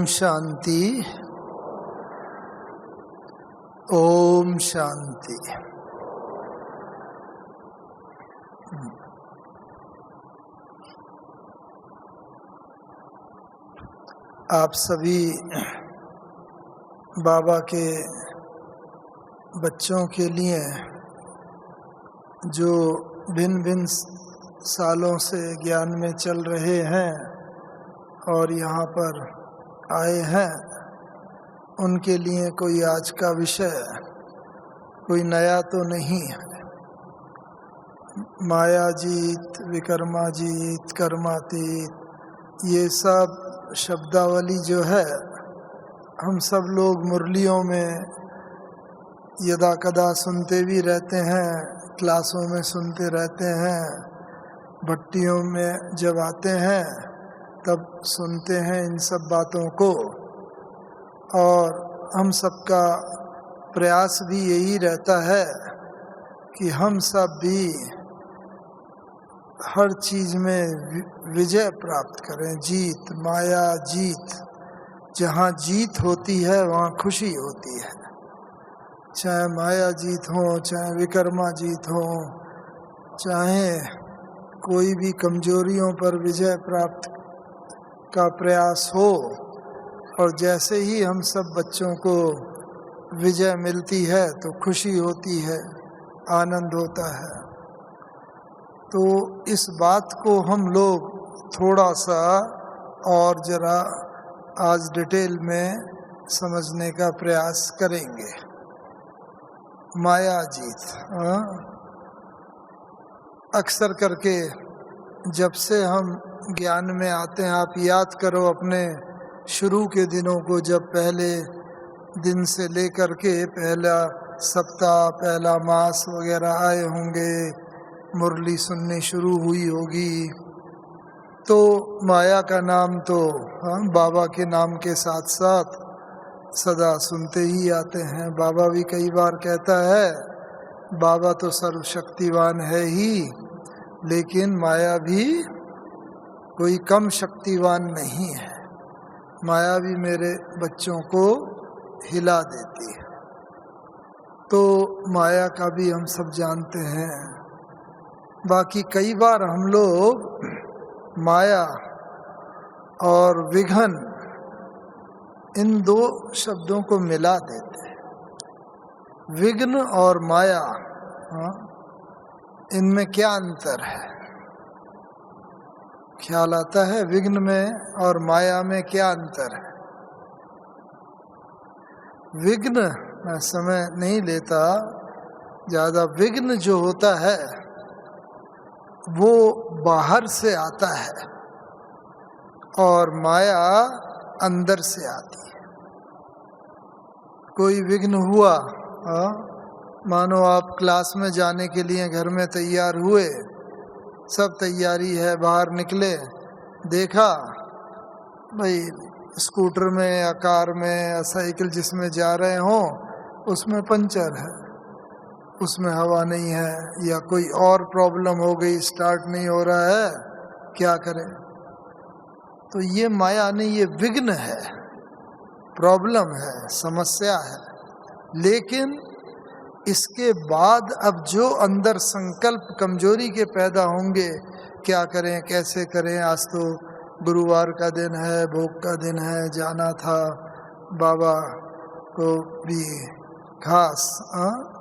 ओम शांति। ओम शांति। आप सभी बाबा के बच्चों के लिए जो भिन्न भिन्न सालों से ज्ञान में चल रहे हैं और यहाँ पर आए हैं, उनके लिए कोई आज का विषय कोई नया तो नहीं है। माया जीत, विकर्मा जीत, कर्मातीत, ये सब शब्दावली जो है हम सब लोग मुरलियों में यदा कदा सुनते भी रहते हैं, क्लासों में सुनते रहते हैं, भट्टियों में जब आते हैं तब सुनते हैं इन सब बातों को। और हम सबका प्रयास भी यही रहता है कि हम सब भी हर चीज़ में विजय प्राप्त करें, जीत, माया जीत। जहाँ जीत होती है वहाँ खुशी होती है। चाहे माया जीत हो, चाहे विकर्मा जीत हो, चाहे कोई भी कमजोरियों पर विजय प्राप्त का प्रयास हो। और जैसे ही हम सब बच्चों को विजय मिलती है तो खुशी होती है, आनंद होता है। तो इस बात को हम लोग थोड़ा सा और जरा आज डिटेल में समझने का प्रयास करेंगे। माया जीत। अक्सर करके जब से हम ज्ञान में आते हैं, आप याद करो अपने शुरू के दिनों को, जब पहले दिन से लेकर के पहला सप्ताह, पहला मास वगैरह आए होंगे, मुरली सुननी शुरू हुई होगी, तो माया का नाम तो बाबा के नाम के साथ साथ सदा सुनते ही आते हैं। बाबा भी कई बार कहता है बाबा तो सर्वशक्तिवान है ही, लेकिन माया भी कोई कम शक्तिवान नहीं है। माया भी मेरे बच्चों को हिला देती है। तो माया का भी हम सब जानते हैं। बाकी कई बार हम लोग माया और विघन, इन दो शब्दों को मिला देते हैं। विघ्न और माया, इनमें क्या अंतर है? ख्याल आता है विघ्न में और माया में क्या अंतर है? विघ्न, मैं समय नहीं लेता ज़्यादा, विघ्न जो होता है वो बाहर से आता है और माया अंदर से आती है। कोई विघ्न हुआ, मानो आप क्लास में जाने के लिए घर में तैयार हुए, सब तैयारी है, बाहर निकले, देखा भाई स्कूटर में या कार में या साइकिल जिसमें जा रहे हों उसमें पंचर है, उसमें हवा नहीं है, या कोई और प्रॉब्लम हो गई, स्टार्ट नहीं हो रहा है, क्या करें? तो ये माया नहीं, ये विघ्न है, प्रॉब्लम है, समस्या है। लेकिन इसके बाद अब जो अंदर संकल्प कमजोरी के पैदा होंगे, क्या करें, कैसे करें, आज तो गुरुवार का दिन है, भोग का दिन है, जाना था, बाबा को भी खास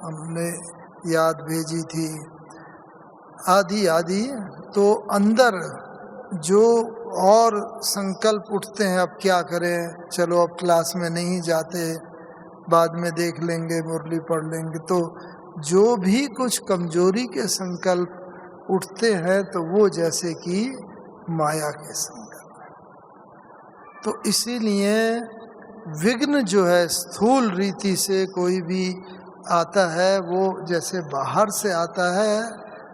हमने याद भेजी थी, आदि आदि। तो अंदर जो और संकल्प उठते हैं, अब क्या करें, चलो अब क्लास में नहीं जाते, बाद में देख लेंगे, मुरली पढ़ लेंगे। तो जो भी कुछ कमजोरी के संकल्प उठते हैं तो वो जैसे कि माया के संकल्प। तो इसीलिए विघ्न जो है स्थूल रीति से कोई भी आता है, वो जैसे बाहर से आता है,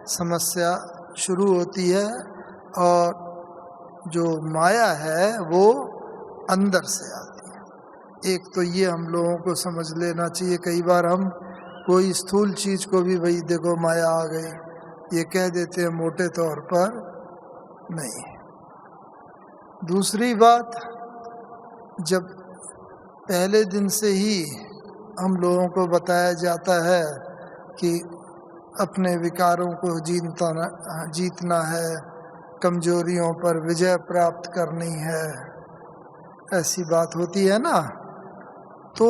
समस्या शुरू होती है, और जो माया है वो अंदर से आती है। एक तो ये हम लोगों को समझ लेना चाहिए। कई बार हम कोई स्थूल चीज़ को भी भाई देखो माया आ गई, ये कह देते हैं, मोटे तौर पर नहीं। दूसरी बात, जब पहले दिन से ही हम लोगों को बताया जाता है कि अपने विकारों को जीतना है, कमजोरियों पर विजय प्राप्त करनी है, ऐसी बात होती है ना। तो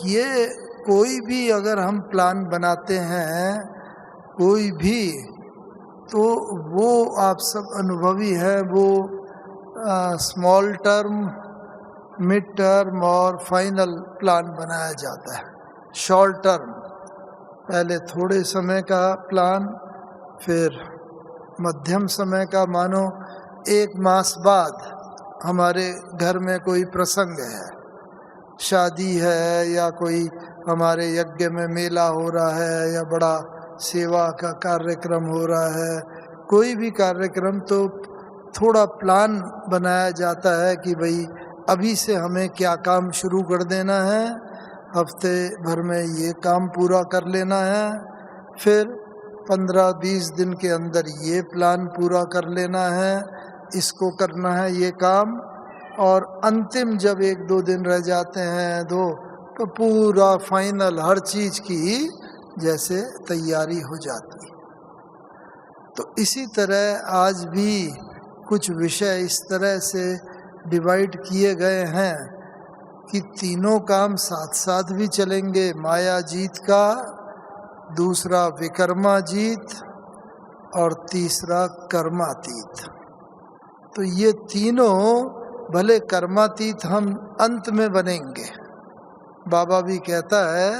ये कोई भी अगर हम प्लान बनाते हैं कोई भी, तो वो आप सब अनुभवी हैं, वो स्मॉल टर्म, मिड टर्म और फाइनल प्लान बनाया जाता है। शॉर्ट टर्म पहले थोड़े समय का प्लान, फिर मध्यम समय का, मानो 1 मास बाद हमारे घर में कोई प्रसंग है, शादी है या कोई हमारे यज्ञ में मेला हो रहा है या बड़ा सेवा का कार्यक्रम हो रहा है, कोई भी कार्यक्रम, तो थोड़ा प्लान बनाया जाता है कि भाई अभी से हमें क्या काम शुरू कर देना है, हफ्ते भर में ये काम पूरा कर लेना है, फिर 15-20 दिन के अंदर ये प्लान पूरा कर लेना है, इसको करना है ये काम, और अंतिम जब 1-2 दिन रह जाते हैं तो पूरा फाइनल हर चीज़ की जैसे तैयारी हो जाती है। तो इसी तरह आज भी कुछ विषय इस तरह से डिवाइड किए गए हैं कि तीनों काम साथ साथ भी चलेंगे। माया जीत का, दूसरा विकर्मा जीत और तीसरा कर्मातीत। तो ये तीनों, भले कर्मातीत हम अंत में बनेंगे, बाबा भी कहता है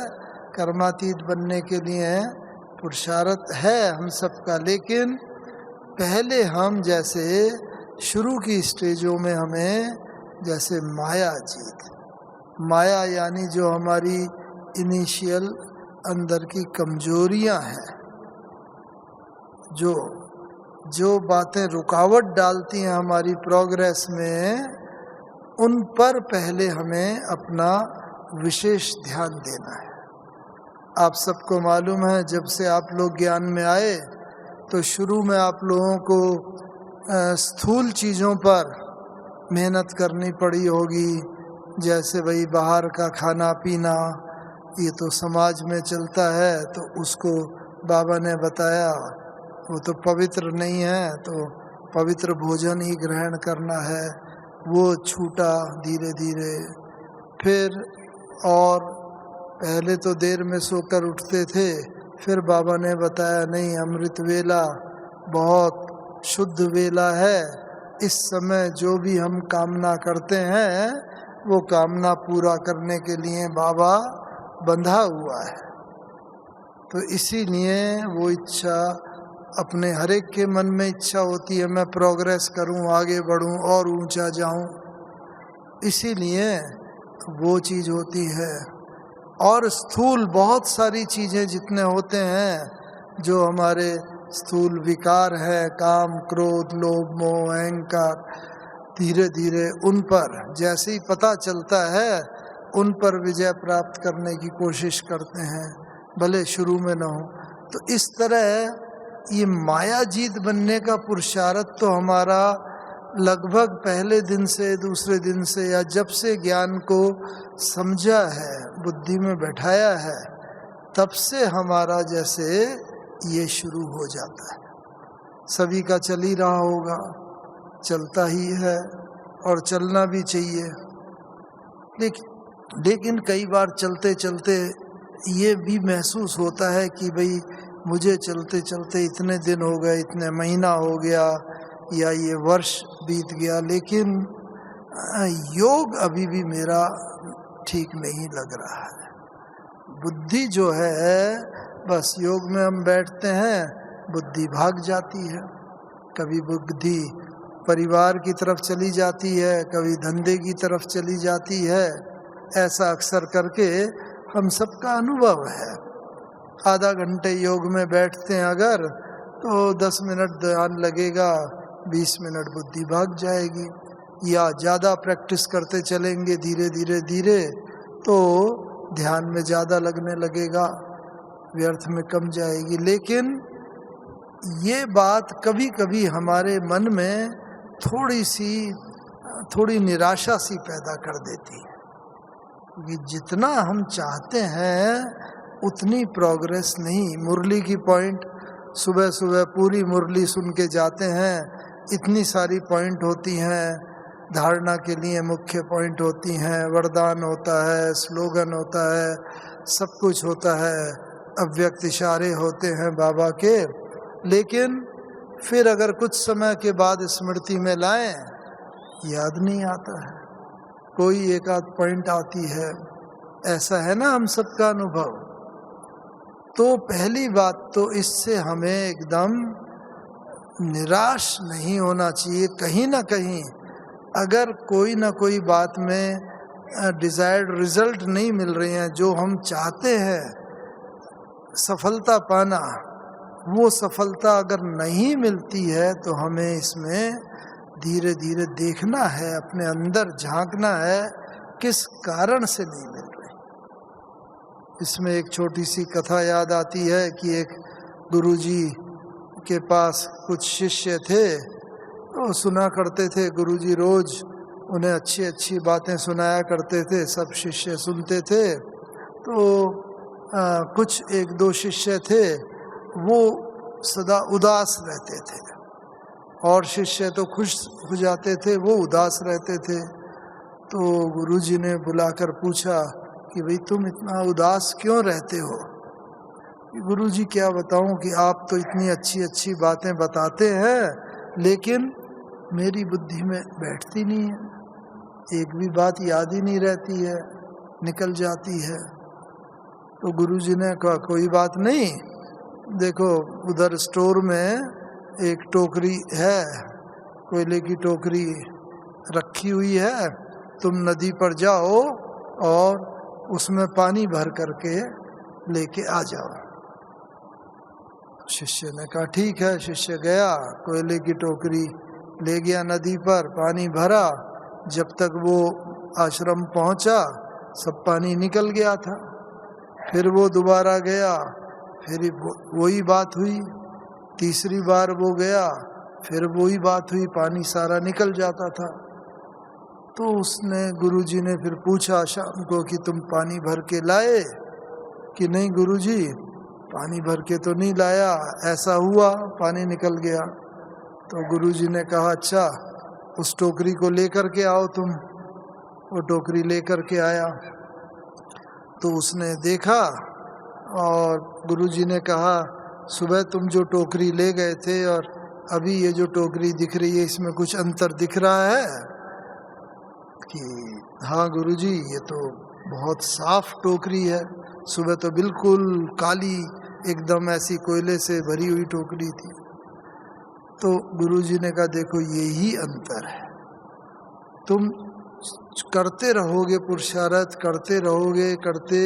कर्मातीत बनने के लिए पुरुषार्थ है हम सबका, लेकिन पहले हम जैसे शुरू की स्टेजों में हमें जैसे माया जीत, माया यानी जो हमारी इनिशियल अंदर की कमजोरियां हैं, जो बातें रुकावट डालती हैं हमारी प्रोग्रेस में, उन पर पहले हमें अपना विशेष ध्यान देना है। आप सबको मालूम है, जब से आप लोग ज्ञान में आए तो शुरू में आप लोगों को स्थूल चीज़ों पर मेहनत करनी पड़ी होगी, जैसे भाई बाहर का खाना पीना, ये तो समाज में चलता है, तो उसको बाबा ने बताया वो तो पवित्र नहीं है, तो पवित्र भोजन ही ग्रहण करना है, वो छूटा धीरे धीरे। फिर और पहले तो देर में सोकर उठते थे, फिर बाबा ने बताया नहीं, अमृत वेला बहुत शुद्ध वेला है, इस समय जो भी हम कामना करते हैं वो कामना पूरा करने के लिए बाबा बंधा हुआ है। तो इसीलिए वो इच्छा अपने हर एक के मन में इच्छा होती है, मैं प्रोग्रेस करूं, आगे बढ़ूं और ऊंचा जाऊं, इसीलिए वो चीज़ होती है। और स्थूल बहुत सारी चीज़ें जितने होते हैं जो हमारे स्थूल विकार है, काम, क्रोध, लोभ, मोह, अहंकार, धीरे धीरे उन पर जैसे ही पता चलता है उन पर विजय प्राप्त करने की कोशिश करते हैं, भले शुरू में न हो। तो इस तरह ये माया जीत बनने का पुरुषार्थ तो हमारा लगभग पहले दिन से, दूसरे दिन से, या जब से ज्ञान को समझा है, बुद्धि में बैठाया है, तब से हमारा जैसे ये शुरू हो जाता है। सभी का चल ही रहा होगा, चलता ही है और चलना भी चाहिए, लेकिन कई बार चलते चलते ये भी महसूस होता है कि भाई मुझे चलते चलते इतने दिन हो गए, इतने महीना हो गया, या ये वर्ष बीत गया, लेकिन योग अभी भी मेरा ठीक नहीं लग रहा है। बुद्धि जो है, बस योग में हम बैठते हैं, बुद्धि भाग जाती है, कभी बुद्धि परिवार की तरफ चली जाती है, कभी धंधे की तरफ चली जाती है। ऐसा अक्सर करके हम सबका अनुभव है। आधा घंटे योग में बैठते हैं अगर, तो 10 मिनट ध्यान लगेगा, 20 मिनट बुद्धि भाग जाएगी। या ज़्यादा प्रैक्टिस करते चलेंगे धीरे धीरे धीरे, तो ध्यान में ज़्यादा लगने लगेगा, व्यर्थ में कम जाएगी। लेकिन ये बात कभी कभी हमारे मन में थोड़ी सी थोड़ी निराशा सी पैदा कर देती है कि जितना हम चाहते हैं उतनी प्रोग्रेस नहीं। मुरली की पॉइंट सुबह सुबह पूरी मुरली सुन के जाते हैं, इतनी सारी पॉइंट होती हैं, धारणा के लिए मुख्य पॉइंट होती हैं, वरदान होता है, स्लोगन होता है, सब कुछ होता है, अव्यक्त इशारे होते हैं बाबा के। लेकिन फिर अगर कुछ समय के बाद स्मृति में लाएं, याद नहीं आता है, कोई एक आध पॉइंट आती है। ऐसा है ना हम सबका अनुभव। तो पहली बात तो इससे हमें एकदम निराश नहीं होना चाहिए। कहीं ना कहीं अगर कोई ना कोई बात में डिज़ायर्ड रिजल्ट नहीं मिल रहे हैं, जो हम चाहते हैं सफलता पाना, वो सफलता अगर नहीं मिलती है तो हमें इसमें धीरे धीरे देखना है, अपने अंदर झांकना है किस कारण से नहीं मिल रही। इसमें एक छोटी सी कथा याद आती है कि एक गुरुजी के पास कुछ शिष्य थे, तो सुना करते थे, गुरुजी रोज उन्हें अच्छी अच्छी बातें सुनाया करते थे, सब शिष्य सुनते थे। तो कुछ एक दो शिष्य थे वो सदा उदास रहते थे, और शिष्य तो खुश हो जाते थे, वो उदास रहते थे। तो गुरुजी ने बुलाकर पूछा कि भाई तुम इतना उदास क्यों रहते हो? गुरुजी क्या बताऊं कि आप तो इतनी अच्छी अच्छी बातें बताते हैं, लेकिन मेरी बुद्धि में बैठती नहीं है, एक भी बात याद ही नहीं रहती है, निकल जाती है। तो गुरुजी ने कहा कोई बात नहीं, देखो उधर स्टोर में एक टोकरी है, कोयले की टोकरी रखी हुई है, तुम नदी पर जाओ और उसमें पानी भर करके लेके आ जाओ। शिष्य ने कहा ठीक है। शिष्य गया, कोयले की टोकरी ले गया नदी पर, पानी भरा। जब तक वो आश्रम पहुंचा सब पानी निकल गया था। फिर वो दोबारा गया, फिर वही बात हुई। तीसरी बार वो गया, फिर वही बात हुई, पानी सारा निकल जाता था। तो उसने गुरुजी ने फिर पूछा शाम को कि तुम पानी भर के लाए? कि नहीं गुरुजी, पानी भर के तो नहीं लाया, ऐसा हुआ पानी निकल गया। तो गुरुजी ने कहा अच्छा उस टोकरी को लेकर के आओ तुम। वो टोकरी लेकर के आया तो उसने देखा, और गुरुजी ने कहा सुबह तुम जो टोकरी ले गए थे और अभी ये जो टोकरी दिख रही है, इसमें कुछ अंतर दिख रहा है? कि हाँ गुरुजी, ये तो बहुत साफ टोकरी है, सुबह तो बिल्कुल काली एकदम ऐसी कोयले से भरी हुई टोकरी थी। तो गुरुजी ने कहा देखो यही अंतर है, तुम करते रहोगे, पुरुषार्थ करते रहोगे, करते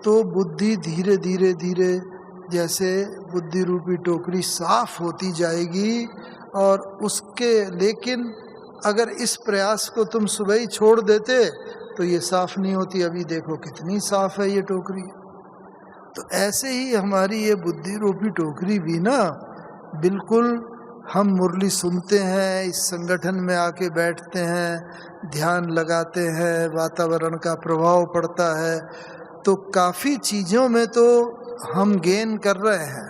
तो बुद्धि धीरे धीरे धीरे जैसे बुद्धि रूपी टोकरी साफ होती जाएगी। और उसके लेकिन अगर इस प्रयास को तुम सुबह ही छोड़ देते तो ये साफ नहीं होती। अभी देखो कितनी साफ है ये टोकरी। तो ऐसे ही हमारी ये बुद्धि रूपी टोकरी भी ना, बिल्कुल हम मुरली सुनते हैं, इस संगठन में आके बैठते हैं, ध्यान लगाते हैं, वातावरण का प्रभाव पड़ता है, तो काफ़ी चीज़ों में तो हम गेन कर रहे हैं,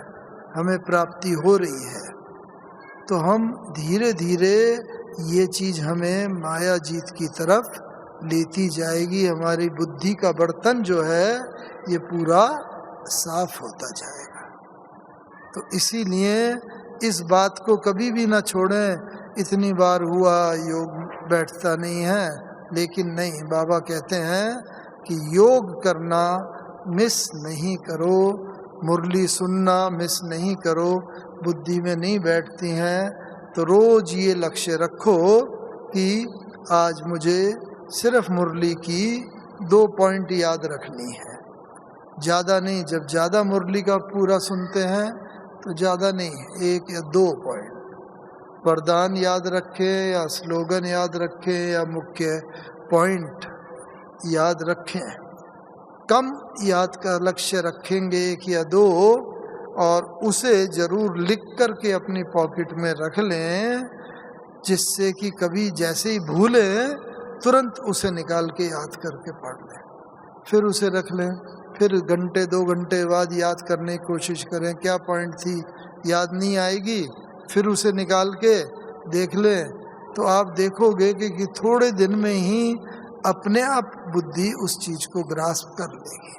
हमें प्राप्ति हो रही है। तो हम धीरे धीरे ये चीज़ हमें माया जीत की तरफ लेती जाएगी। हमारी बुद्धि का बर्तन जो है ये पूरा साफ होता जाएगा। तो इसीलिए इस बात को कभी भी ना छोड़ें। इतनी बार हुआ योग बैठता नहीं है, लेकिन नहीं, बाबा कहते हैं कि योग करना मिस नहीं करो, मुरली सुनना मिस नहीं करो। बुद्धि में नहीं बैठती हैं तो रोज ये लक्ष्य रखो कि आज मुझे सिर्फ मुरली की 2 पॉइंट याद रखनी है, ज़्यादा नहीं। जब ज़्यादा मुरली का पूरा सुनते हैं तो ज़्यादा नहीं, 1 या 2 पॉइंट वरदान याद रखें या स्लोगन याद रखें या मुख्य पॉइंट याद रखें। कम याद का लक्ष्य रखेंगे 1 या 2, और उसे ज़रूर लिख कर के अपनी पॉकेट में रख लें जिससे कि कभी जैसे ही भूले तुरंत उसे निकाल के याद करके पढ़ लें, फिर उसे रख लें, फिर घंटे 2 घंटे बाद याद करने की कोशिश करें, क्या पॉइंट थी, याद नहीं आएगी, फिर उसे निकाल के देख लें, तो आप देखोगे कि थोड़े दिन में ही अपने आप बुद्धि उस चीज को ग्रास्प कर लेगी।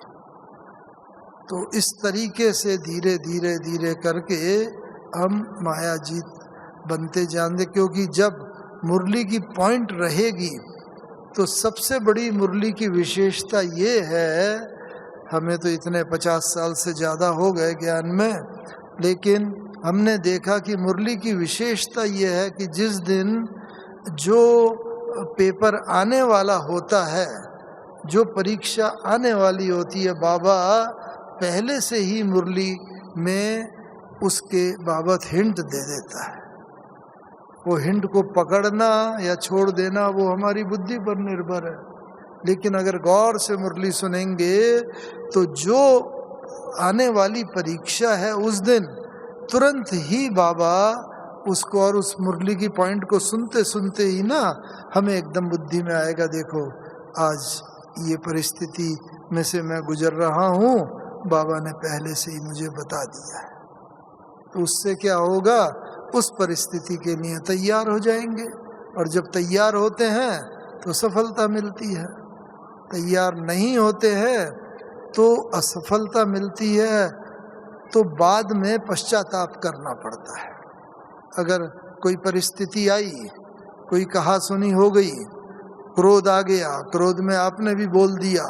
तो इस तरीके से धीरे धीरे धीरे करके हम मायाजीत बनते जाएंगे, क्योंकि जब मुरली की पॉइंट रहेगी तो सबसे बड़ी मुरली की विशेषता ये है, हमें तो इतने 50 साल से ज़्यादा हो गए ज्ञान में, लेकिन हमने देखा कि मुरली की विशेषता ये है कि जिस दिन जो पेपर आने वाला होता है, जो परीक्षा आने वाली होती है, बाबा पहले से ही मुरली में उसके बाबत हिंट दे देता है। वो हिंट को पकड़ना या छोड़ देना वो हमारी बुद्धि पर निर्भर है, लेकिन अगर गौर से मुरली सुनेंगे तो जो आने वाली परीक्षा है उस दिन तुरंत ही बाबा उसको, और उस मुरली की पॉइंट को सुनते सुनते ही ना हमें एकदम बुद्धि में आएगा, देखो आज ये परिस्थिति में से मैं गुजर रहा हूँ, बाबा ने पहले से ही मुझे बता दिया है। तो उससे क्या होगा, उस परिस्थिति के लिए तैयार हो जाएंगे, और जब तैयार होते हैं तो सफलता मिलती है, तैयार नहीं होते हैं तो असफलता मिलती है, तो बाद में पश्चाताप करना पड़ता है। अगर कोई परिस्थिति आई, कोई कहा सुनी हो गई, क्रोध आ गया, क्रोध में आपने भी बोल दिया,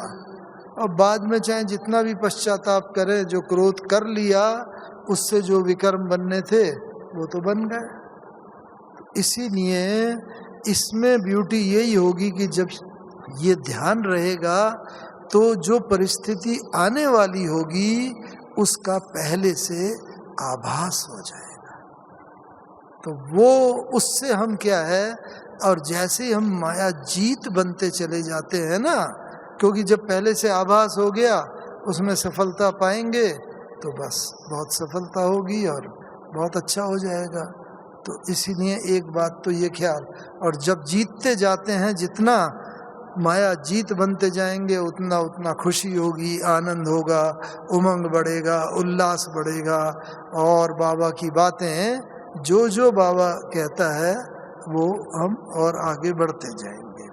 और बाद में चाहे जितना भी पश्चाताप करे, जो क्रोध कर लिया उससे जो विकर्म बनने थे वो तो बन गए। इसीलिए इसमें ब्यूटी यही होगी कि जब ये ध्यान रहेगा तो जो परिस्थिति आने वाली होगी उसका पहले से आभास हो जाएगा, तो वो उससे हम क्या है, और जैसे ही हम माया जीत बनते चले जाते हैं ना, क्योंकि जब पहले से आभास हो गया उसमें सफलता पाएंगे तो बस बहुत सफलता होगी और बहुत अच्छा हो जाएगा। तो इसीलिए एक बात तो ये ख्याल, और जब जीतते जाते हैं, जितना माया जीत बनते जाएंगे उतना उतना खुशी होगी, आनंद होगा, उमंग बढ़ेगा, उल्लास बढ़ेगा, और बाबा की बातें जो जो बाबा कहता है वो हम और आगे बढ़ते जाएंगे।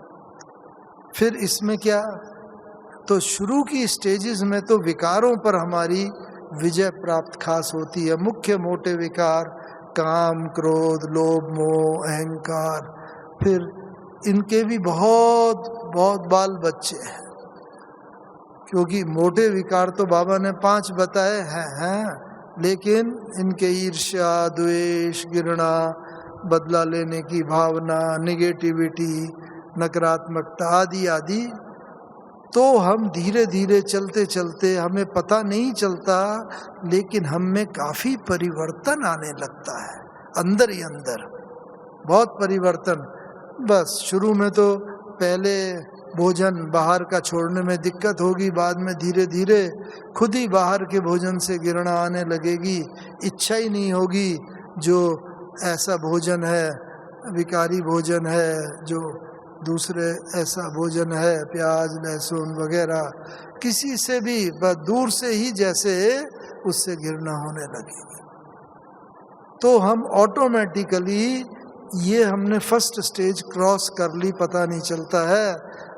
फिर इसमें क्या, तो शुरू की स्टेजेस में तो विकारों पर हमारी विजय प्राप्त खास होती है। मुख्य मोटे विकार काम, क्रोध, लोभ, मोह, अहंकार, फिर इनके भी बहुत बहुत बाल बच्चे हैं, क्योंकि मोटे विकार तो बाबा ने 5 बताए हैं, लेकिन इनके ईर्ष्या, द्वेष, घृणा, बदला लेने की भावना, निगेटिविटी, नकारात्मकता आदि आदि, तो हम धीरे धीरे चलते चलते, हमें पता नहीं चलता, लेकिन हम में काफ़ी परिवर्तन आने लगता है, अंदर ही अंदर बहुत परिवर्तन। बस शुरू में तो पहले भोजन बाहर का छोड़ने में दिक्कत होगी, बाद में धीरे धीरे खुद ही बाहर के भोजन से घृणा आने लगेगी, इच्छा ही नहीं होगी जो ऐसा भोजन है, विकारी भोजन है, जो दूसरे ऐसा भोजन है, प्याज लहसुन वगैरह, किसी से भी बस दूर से ही जैसे उससे घृणा होने लगेगी। तो हम ऑटोमेटिकली ये हमने फर्स्ट स्टेज क्रॉस कर ली, पता नहीं चलता है,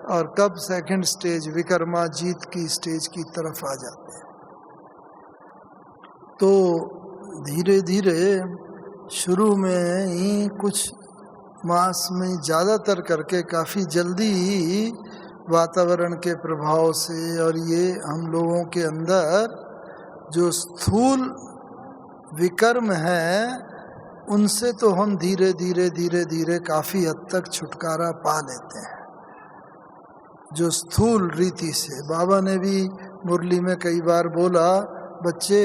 और कब सेकंड स्टेज विकर्मा जीत की स्टेज की तरफ आ जाते हैं। तो धीरे धीरे शुरू में ही कुछ मास में ज़्यादातर करके काफ़ी जल्दी ही वातावरण के प्रभाव से, और ये हम लोगों के अंदर जो स्थूल विकर्म है उनसे तो हम धीरे धीरे धीरे धीरे काफ़ी हद तक छुटकारा पा लेते हैं। जो स्थूल रीति से बाबा ने भी मुरली में कई बार बोला, बच्चे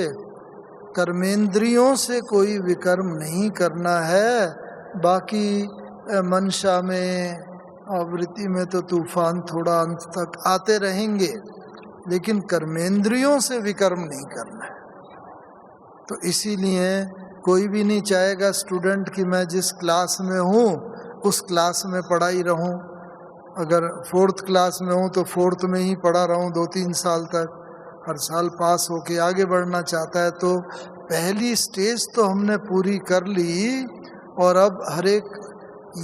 कर्मेंद्रियों से कोई विकर्म नहीं करना है, बाकी मनशा में और वृत्ति में तो तूफान थोड़ा अंत तक आते रहेंगे, लेकिन कर्मेंद्रियों से विकर्म नहीं करना है। तो इसीलिए कोई भी नहीं चाहेगा स्टूडेंट कि मैं जिस क्लास में हूँ उस क्लास में पढ़ा ही रहूँ। अगर 4th क्लास में हूँ तो 4th में ही पढ़ा रहूँ 2-3 साल तक, हर साल पास होके आगे बढ़ना चाहता है। तो पहली स्टेज तो हमने पूरी कर ली, और अब हर एक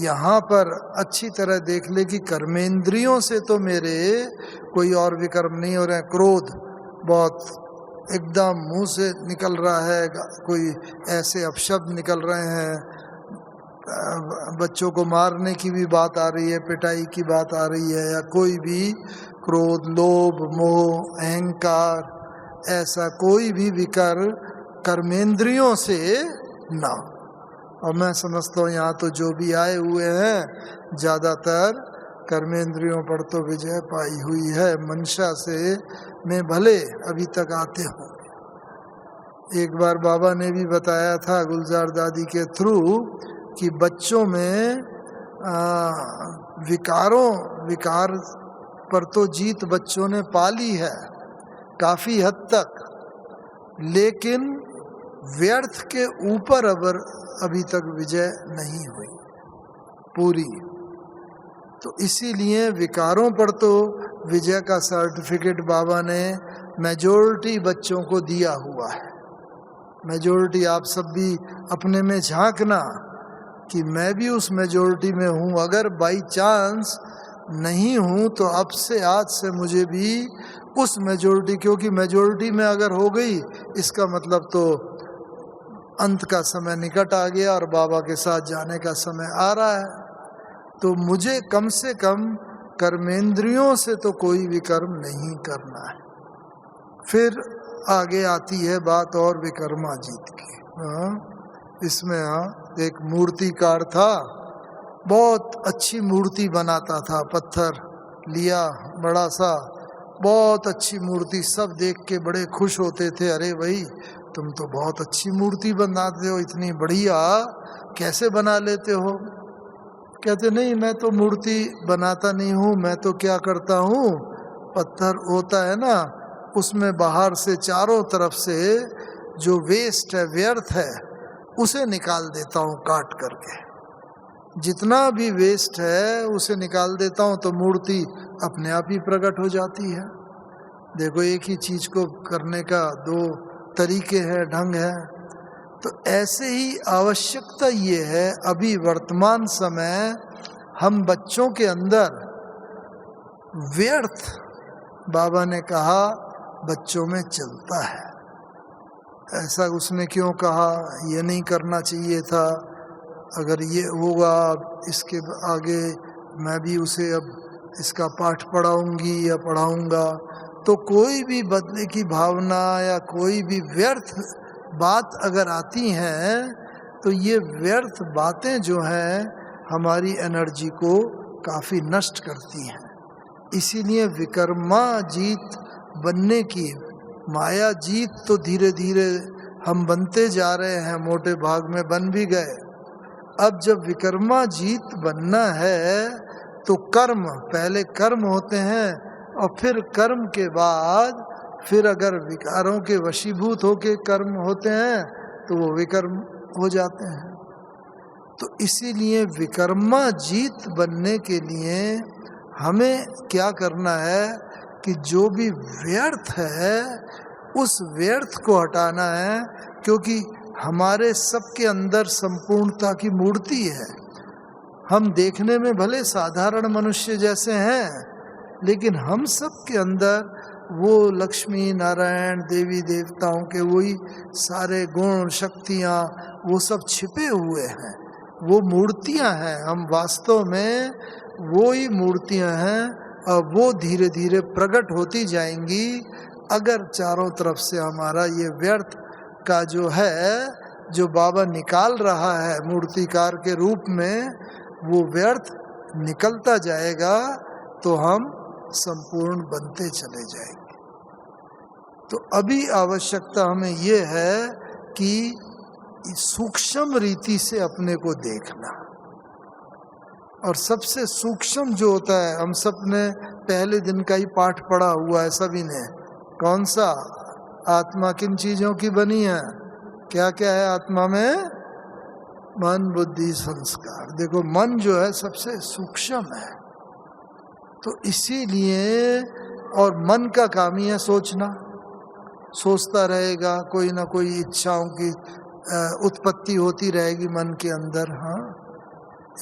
यहाँ पर अच्छी तरह देख ले कि कर्मेंद्रियों से तो मेरे कोई और विकर्म नहीं हो रहे हैं। क्रोध बहुत एकदम मुंह से निकल रहा है, कोई ऐसे अपशब्द निकल रहे हैं, बच्चों को मारने की भी बात आ रही है, पिटाई की बात आ रही है, या कोई भी क्रोध, लोभ, मोह, अहंकार, ऐसा कोई भी विकार कर्मेंद्रियों से ना। और मैं समझता हूँ यहाँ तो जो भी आए हुए हैं ज़्यादातर कर्मेंद्रियों पर तो विजय पाई हुई है। मंशा से मैं भले अभी तक आते हूँ। एक बार बाबा ने भी बताया था गुलजार दादी के थ्रू कि बच्चों में विकार पर तो जीत बच्चों ने पाली है काफ़ी हद तक, लेकिन व्यर्थ के ऊपर अभी तक विजय नहीं हुई पूरी। तो इसीलिए विकारों पर तो विजय का सर्टिफिकेट बाबा ने मेजॉरिटी बच्चों को दिया हुआ है। मेजॉरिटी आप सब भी अपने में झांकना कि मैं भी उस मेजॉरिटी में हूँ। अगर बाई चांस नहीं हूँ तो अब से आज से मुझे भी उस मेजॉरिटी, क्योंकि मेजॉरिटी में अगर हो गई इसका मतलब तो अंत का समय निकट आ गया और बाबा के साथ जाने का समय आ रहा है। तो मुझे कम से कम कर्मेंद्रियों से तो कोई विकर्म नहीं करना है। फिर आगे आती है बात और विकर्माजीत की। इसमें एक मूर्तिकार था, बहुत अच्छी मूर्ति बनाता था, पत्थर लिया बड़ा सा, बहुत अच्छी मूर्ति, सब देख के बड़े खुश होते थे, अरे भाई तुम तो बहुत अच्छी मूर्ति बनाते हो, इतनी बढ़िया कैसे बना लेते हो। कहते नहीं, मैं तो मूर्ति बनाता नहीं हूँ, मैं तो क्या करता हूँ, पत्थर होता है ना, उसमें बाहर से चारों तरफ से जो वेस्ट है, व्यर्थ है, उसे निकाल देता हूँ काट करके। जितना भी वेस्ट है उसे निकाल देता हूँ तो मूर्ति अपने आप ही प्रकट हो जाती है। देखो, एक ही चीज को करने का दो तरीके हैं, ढंग है। तो ऐसे ही आवश्यकता ये है, अभी वर्तमान समय हम बच्चों के अंदर व्यर्थ, बाबा ने कहा, बच्चों में चलता है। ऐसा उसने क्यों कहा, ये नहीं करना चाहिए था, अगर ये होगा इसके आगे मैं भी उसे अब इसका पाठ पढ़ाऊंगी या पढ़ाऊंगा। तो कोई भी बदले की भावना या कोई भी व्यर्थ बात अगर आती हैं तो ये व्यर्थ बातें जो हैं हमारी एनर्जी को काफ़ी नष्ट करती हैं। इसीलिए विकर्मा जीत बनने की, माया जीत तो धीरे धीरे हम बनते जा रहे हैं, मोटे भाग में बन भी गए। अब जब विकर्मा जीत बनना है तो कर्म, पहले कर्म होते हैं और फिर कर्म के बाद फिर अगर विकारों के वशीभूत होके कर्म होते हैं तो वो विकर्म हो जाते हैं। तो इसीलिए विकर्मा जीत बनने के लिए हमें क्या करना है कि जो भी व्यर्थ है उस व्यर्थ को हटाना है, क्योंकि हमारे सबके अंदर संपूर्णता की मूर्ति है। हम देखने में भले साधारण मनुष्य जैसे हैं, लेकिन हम सब के अंदर वो लक्ष्मी नारायण देवी देवताओं के वही सारे गुण शक्तियाँ वो सब छिपे हुए हैं, वो मूर्तियाँ हैं। हम वास्तव में वो ही मूर्तियाँ हैं और वो धीरे धीरे प्रकट होती जाएंगी अगर चारों तरफ से हमारा ये व्यर्थ का जो है, जो बाबा निकाल रहा है मूर्तिकार के रूप में, वो व्यर्थ निकलता जाएगा तो हम संपूर्ण बनते चले जाएंगे। तो अभी आवश्यकता हमें ये है कि सूक्ष्म रीति से अपने को देखना, और सबसे सूक्ष्म जो होता है, हम सब ने पहले दिन का ही पाठ पढ़ा हुआ है सभी ने, कौन सा, आत्मा किन चीज़ों की बनी है, क्या क्या है आत्मा में? मन, बुद्धि, संस्कार। देखो मन जो है सबसे सूक्ष्म है, तो इसीलिए, और मन का काम ही है सोचना, सोचता रहेगा, कोई ना कोई इच्छाओं की उत्पत्ति होती रहेगी मन के अंदर। हाँ,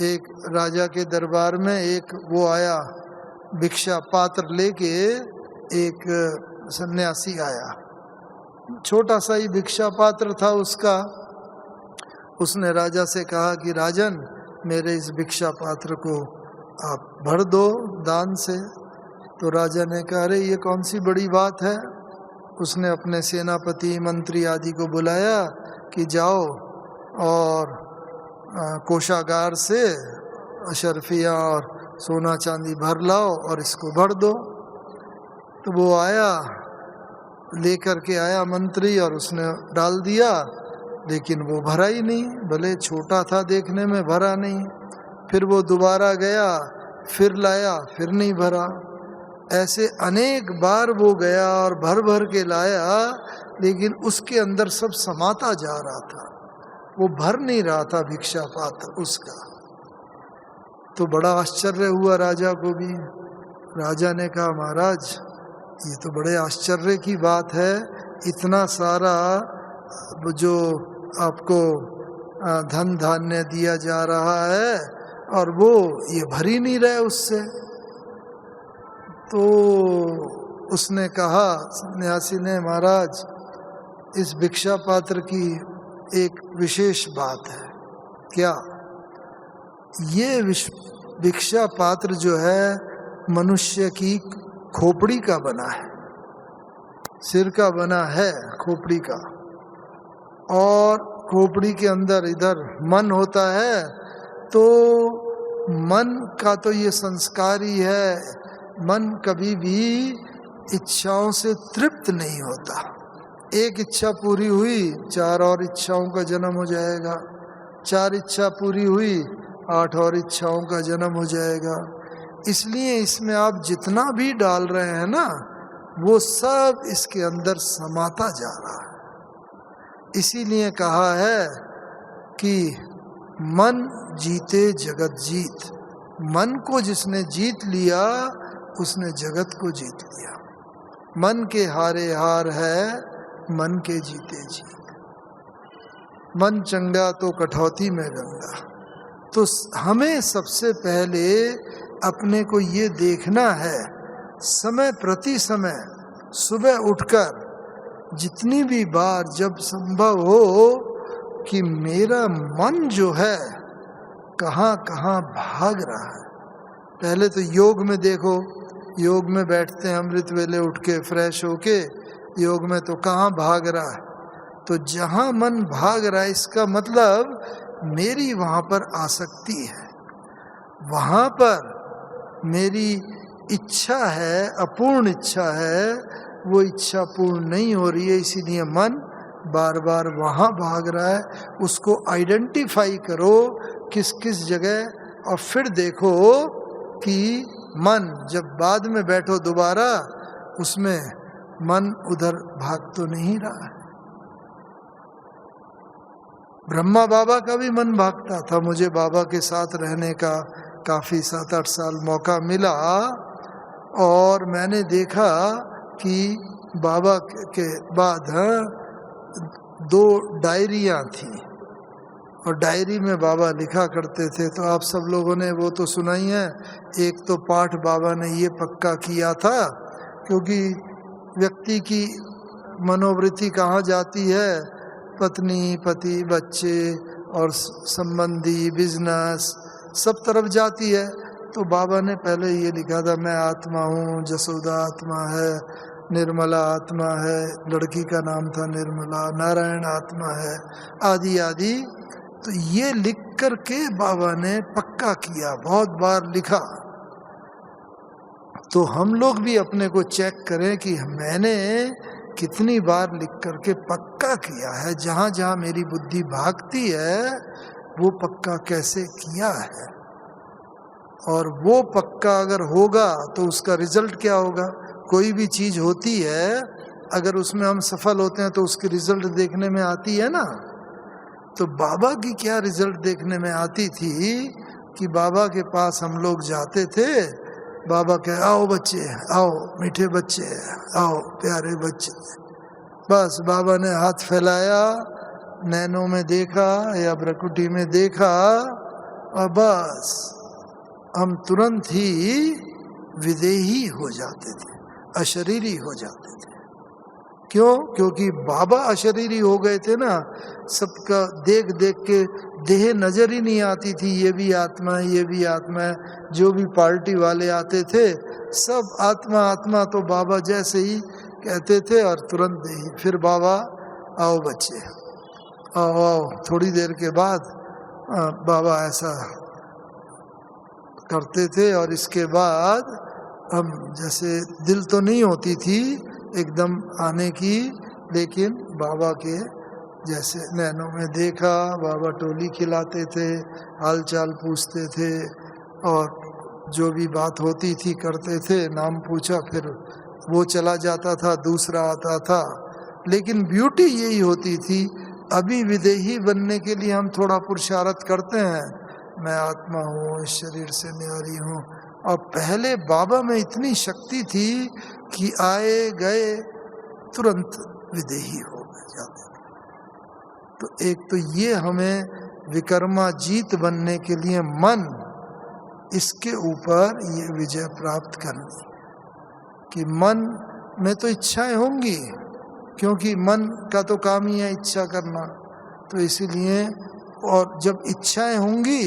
एक राजा के दरबार में एक वो आया भिक्षा पात्र लेके, एक सन्यासी आया, छोटा सा ही भिक्षा पात्र था उसका। उसने राजा से कहा कि राजन, मेरे इस भिक्षा पात्र को आप भर दो दान से। तो राजा ने कहा, अरे ये कौन सी बड़ी बात है। उसने अपने सेनापति, मंत्री आदि को बुलाया कि जाओ और कोषागार से अशर्फियाँ और सोना चांदी भर लाओ और इसको भर दो। तो वो आया, लेकर के आया मंत्री, और उसने डाल दिया, लेकिन वो भरा ही नहीं, भले छोटा था देखने में, भरा नहीं। फिर वो दोबारा गया, फिर लाया, फिर नहीं भरा। ऐसे अनेक बार वो गया और भर भर के लाया, लेकिन उसके अंदर सब समाता जा रहा था, वो भर नहीं रहा था भिक्षा पात्र उसका। तो बड़ा आश्चर्य हुआ राजा को भी। राजा ने कहा, महाराज ये तो बड़े आश्चर्य की बात है, इतना सारा जो आपको धन धान्य दिया जा रहा है और वो ये भर ही नहीं रहे उससे। तो उसने कहा, सन्यासी ने, महाराज इस भिक्षा पात्र की एक विशेष बात है। क्या? ये भिक्षा पात्र जो है मनुष्य की खोपड़ी का बना है, सिर का बना है, खोपड़ी का, और खोपड़ी के अंदर इधर मन होता है। तो मन का तो ये संस्कार ही है, मन कभी भी इच्छाओं से तृप्त नहीं होता। एक इच्छा पूरी हुई, 4 और इच्छाओं का जन्म हो जाएगा, 4 इच्छा पूरी हुई, 8 और इच्छाओं का जन्म हो जाएगा। इसलिए इसमें आप जितना भी डाल रहे हैं ना, वो सब इसके अंदर समाता जा रहा है। इसीलिए कहा है कि मन जीते जगत जीत। मन को जिसने जीत लिया उसने जगत को जीत लिया। मन के हारे हार है, मन के जीते जीत। मन चंगा तो कठौती में गंगा। तो हमें सबसे पहले अपने को ये देखना है, समय प्रति समय सुबह उठकर जितनी भी बार जब संभव हो, कि मेरा मन जो है कहाँ कहाँ भाग रहा है। पहले तो योग में देखो, योग में बैठते हैं अमृत वेले उठ के फ्रेश होके, योग में तो कहाँ भाग रहा है। तो जहाँ मन भाग रहा है इसका मतलब मेरी वहाँ पर आसक्ति है, वहाँ पर मेरी इच्छा है, अपूर्ण इच्छा है, वो इच्छा पूर्ण नहीं हो रही है, इसीलिए मन बार बार वहाँ भाग रहा है। उसको आइडेंटिफाई करो किस किस जगह, और फिर देखो कि मन जब बाद में बैठो दोबारा, उसमें मन उधर भाग तो नहीं रहा है। ब्रह्मा बाबा का भी मन भागता था। मुझे बाबा के साथ रहने का काफ़ी 7-8 साल मौका मिला, और मैंने देखा कि बाबा के बाद 2 डायरियाँ थी, और डायरी में बाबा लिखा करते थे। तो आप सब लोगों ने वो तो सुना ही है। एक तो पाठ बाबा ने ये पक्का किया था, क्योंकि व्यक्ति की मनोवृत्ति कहाँ जाती है, पत्नी, पति, बच्चे और संबंधी, बिजनेस, सब तरफ जाती है। तो बाबा ने पहले ये लिखा था, मैं आत्मा हूँ, जसोदा आत्मा है, निर्मला आत्मा है, लड़की का नाम था निर्मला, नारायण आत्मा है, आदि आदि। तो ये लिख कर के बाबा ने पक्का किया, बहुत बार लिखा। तो हम लोग भी अपने को चेक करें कि मैंने कितनी बार लिख करके पक्का किया है, जहाँ जहाँ मेरी बुद्धि भागती है वो पक्का कैसे किया है। और वो पक्का अगर होगा तो उसका रिजल्ट क्या होगा। कोई भी चीज़ होती है अगर उसमें हम सफल होते हैं तो उसकी रिजल्ट देखने में आती है ना। तो बाबा की क्या रिजल्ट देखने में आती थी कि बाबा के पास हम लोग जाते थे, बाबा कहे आओ बच्चे आओ, मीठे बच्चे आओ, प्यारे बच्चे। बस बाबा ने हाथ फैलाया, नैनों में देखा या भ्रकुटी में देखा, और बस हम तुरंत ही विदेही हो जाते थे, अशरीरी हो जाते थे। क्यों? क्योंकि बाबा अशरीरी हो गए थे ना। सबका देख देख के देह नजर ही नहीं आती थी, ये भी आत्मा है, ये भी आत्मा है। जो भी पार्टी वाले आते थे सब आत्मा आत्मा, तो बाबा जैसे ही कहते थे और तुरंत ही फिर बाबा आओ बच्चे आओ आओ। थोड़ी देर के बाद बाबा ऐसा करते थे और इसके बाद हम जैसे दिल तो नहीं होती थी एकदम आने की, लेकिन बाबा के जैसे नैनों में देखा, बाबा टोली खिलाते थे, हाल चाल पूछते थे और जो भी बात होती थी करते थे। नाम पूछा फिर वो चला जाता था, दूसरा आता था। लेकिन ब्यूटी यही होती थी, अभी विदेही बनने के लिए हम थोड़ा पुरुषार्थ करते हैं, मैं आत्मा हूँ, इस शरीर से न्यारी हूँ। और पहले बाबा में इतनी शक्ति थी कि आए गए तुरंत विदेही हो जाते। तो एक तो ये हमें विकर्माजीत बनने के लिए मन, इसके ऊपर ये विजय प्राप्त करनी कि मन में तो इच्छाएं होंगी, क्योंकि मन का तो काम ही है इच्छा करना। तो इसीलिए, और जब इच्छाएं होंगी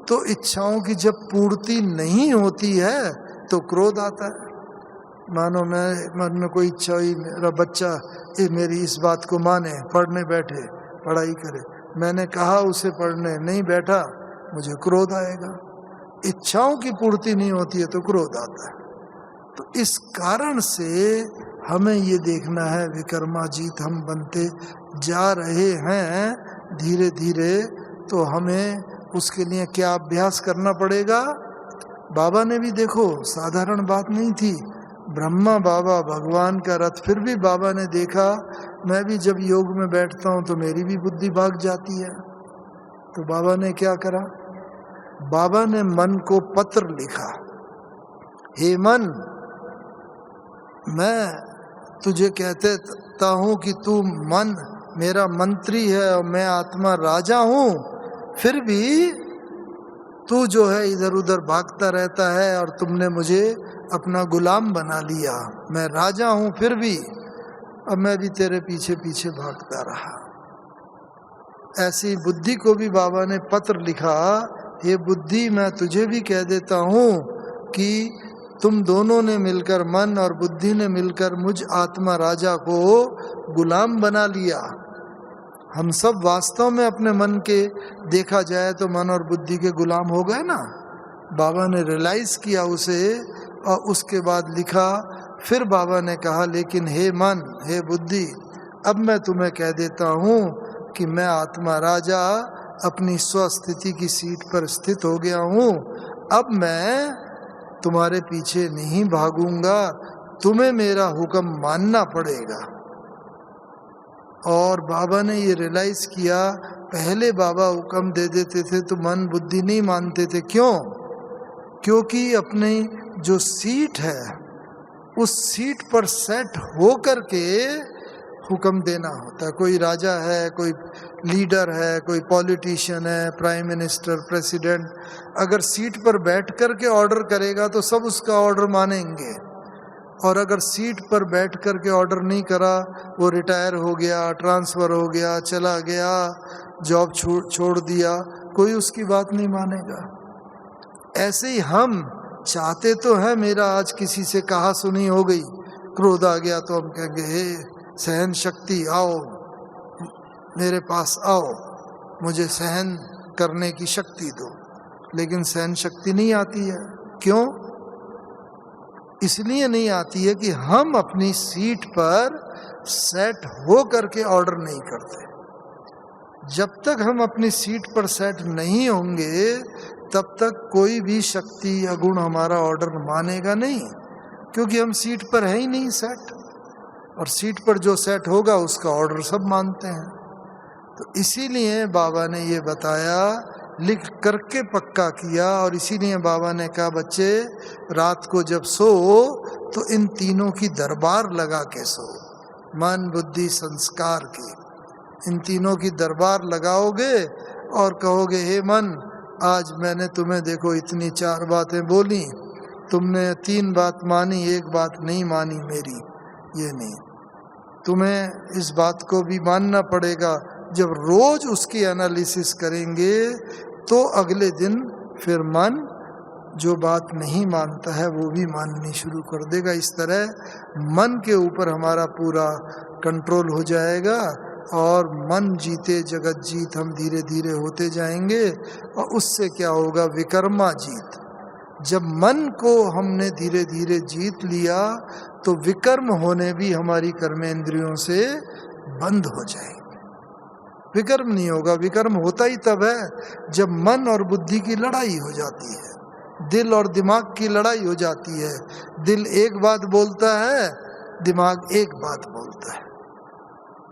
तो इच्छाओं की जब पूर्ति नहीं होती है तो क्रोध आता है। मानो मैं मन में कोई इच्छा हुई, मेरा बच्चा ये मेरी इस बात को माने, पढ़ने बैठे, पढ़ाई करे, मैंने कहा उसे पढ़ने नहीं बैठा, मुझे क्रोध आएगा। इच्छाओं की पूर्ति नहीं होती है तो क्रोध आता है। तो इस कारण से हमें ये देखना है विकर्माजीत हम बनते जा रहे हैं धीरे धीरे। तो हमें उसके लिए क्या अभ्यास करना पड़ेगा? बाबा ने भी देखो, साधारण बात नहीं थी, ब्रह्मा बाबा भगवान का रथ, फिर भी बाबा ने देखा मैं भी जब योग में बैठता हूँ तो मेरी भी बुद्धि भाग जाती है। तो बाबा ने क्या करा? बाबा ने मन को पत्र लिखा, हे मन, मैं तुझे कहता हूँ कि तू मन मेरा मंत्री है और मैं आत्मा राजा हूँ, फिर भी तू जो है इधर उधर भागता रहता है और तुमने मुझे अपना गुलाम बना लिया। मैं राजा हूँ फिर भी, अब मैं भी तेरे पीछे पीछे भागता रहा। ऐसी बुद्धि को भी बाबा ने पत्र लिखा, हे बुद्धि, मैं तुझे भी कह देता हूँ कि तुम दोनों ने मिलकर, मन और बुद्धि ने मिलकर मुझ आत्मा राजा को गुलाम बना लिया। हम सब वास्तव में अपने मन के, देखा जाए तो मन और बुद्धि के गुलाम हो गए ना। बाबा ने रियलाइज किया उसे और उसके बाद लिखा। फिर बाबा ने कहा, लेकिन हे मन, हे बुद्धि, अब मैं तुम्हें कह देता हूँ कि मैं आत्मा राजा अपनी स्वस्थिति की सीट पर स्थित हो गया हूँ। अब मैं तुम्हारे पीछे नहीं भागूंगा, तुम्हें मेरा हुक्म मानना पड़ेगा। और बाबा ने ये रियलाइज किया, पहले बाबा हुक्म दे देते थे तो मन बुद्धि नहीं मानते थे। क्यों? क्योंकि अपनी जो सीट है उस सीट पर सेट हो करके हुक्म देना होता है। कोई राजा है, कोई लीडर है, कोई पॉलिटिशियन है, प्राइम मिनिस्टर, प्रेसिडेंट, अगर सीट पर बैठ कर के ऑर्डर करेगा तो सब उसका ऑर्डर मानेंगे। और अगर सीट पर बैठ कर के ऑर्डर नहीं करा, वो रिटायर हो गया, ट्रांसफ़र हो गया, चला गया, जॉब छोड़ दिया, कोई उसकी बात नहीं मानेगा। ऐसे ही हम चाहते तो हैं, मेरा आज किसी से कहा सुनी हो गई, क्रोध आ गया तो हम कहेंगे, हे सहन शक्ति आओ, मेरे पास आओ, मुझे सहन करने की शक्ति दो। लेकिन सहन शक्ति नहीं आती है। क्यों? इसलिए नहीं आती है कि हम अपनी सीट पर सेट हो करके ऑर्डर नहीं करते। जब तक हम अपनी सीट पर सेट नहीं होंगे तब तक कोई भी शक्ति या गुण हमारा ऑर्डर मानेगा नहीं, क्योंकि हम सीट पर है ही नहीं सेट। और सीट पर जो सेट होगा उसका ऑर्डर सब मानते हैं। तो इसीलिए बाबा ने ये बताया, लिख करके पक्का किया। और इसीलिए बाबा ने कहा बच्चे रात को जब सो तो इन तीनों की दरबार लगा के सो, मन बुद्धि संस्कार की। इन तीनों की दरबार लगाओगे और कहोगे हे मन, आज मैंने तुम्हें देखो इतनी 4 बातें बोली, तुमने 3 बात मानी, 1 बात नहीं मानी मेरी। ये नहीं, तुम्हें इस बात को भी मानना पड़ेगा। जब रोज उसकी एनालिसिस करेंगे तो अगले दिन फिर मन जो बात नहीं मानता है वो भी माननी शुरू कर देगा। इस तरह मन के ऊपर हमारा पूरा कंट्रोल हो जाएगा और मन जीते जगत जीत हम धीरे धीरे होते जाएंगे। और उससे क्या होगा, विकर्मा जीत। जब मन को हमने धीरे धीरे जीत लिया तो विकर्म होने भी हमारी कर्मेंद्रियों से बंद हो जाएंगे। विकर्म नहीं होगा। विकर्म होता ही तब है जब मन और बुद्धि की लड़ाई हो जाती है, दिल और दिमाग की लड़ाई हो जाती है। दिल एक बात बोलता है, दिमाग एक बात बोलता है,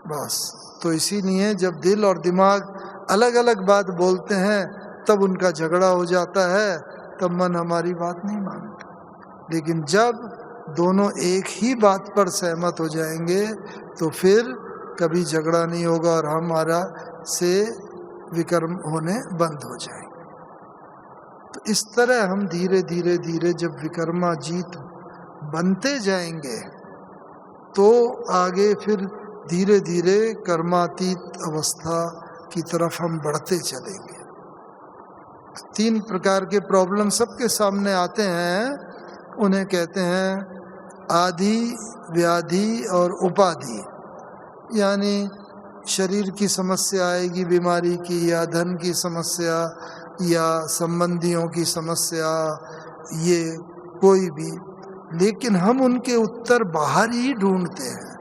बस। तो इसीलिए जब दिल और दिमाग अलग अलग बात बोलते हैं तब उनका झगड़ा हो जाता है, तब मन हमारी बात नहीं मानता। लेकिन जब दोनों एक ही बात पर सहमत हो जाएंगे तो फिर कभी झगड़ा नहीं होगा और हमारा से विकर्म होने बंद हो जाएंगे। तो इस तरह हम धीरे धीरे धीरे जब विकर्मा जीत बनते जाएंगे तो आगे फिर धीरे धीरे कर्मातीत अवस्था की तरफ हम बढ़ते चलेंगे। 3 प्रकार के प्रॉब्लम सबके सामने आते हैं, उन्हें कहते हैं आदि, व्याधि और उपाधि। यानी शरीर की समस्या आएगी, बीमारी की, या धन की समस्या, या संबंधियों की समस्या, ये कोई भी। लेकिन हम उनके उत्तर बाहर ही ढूंढते हैं,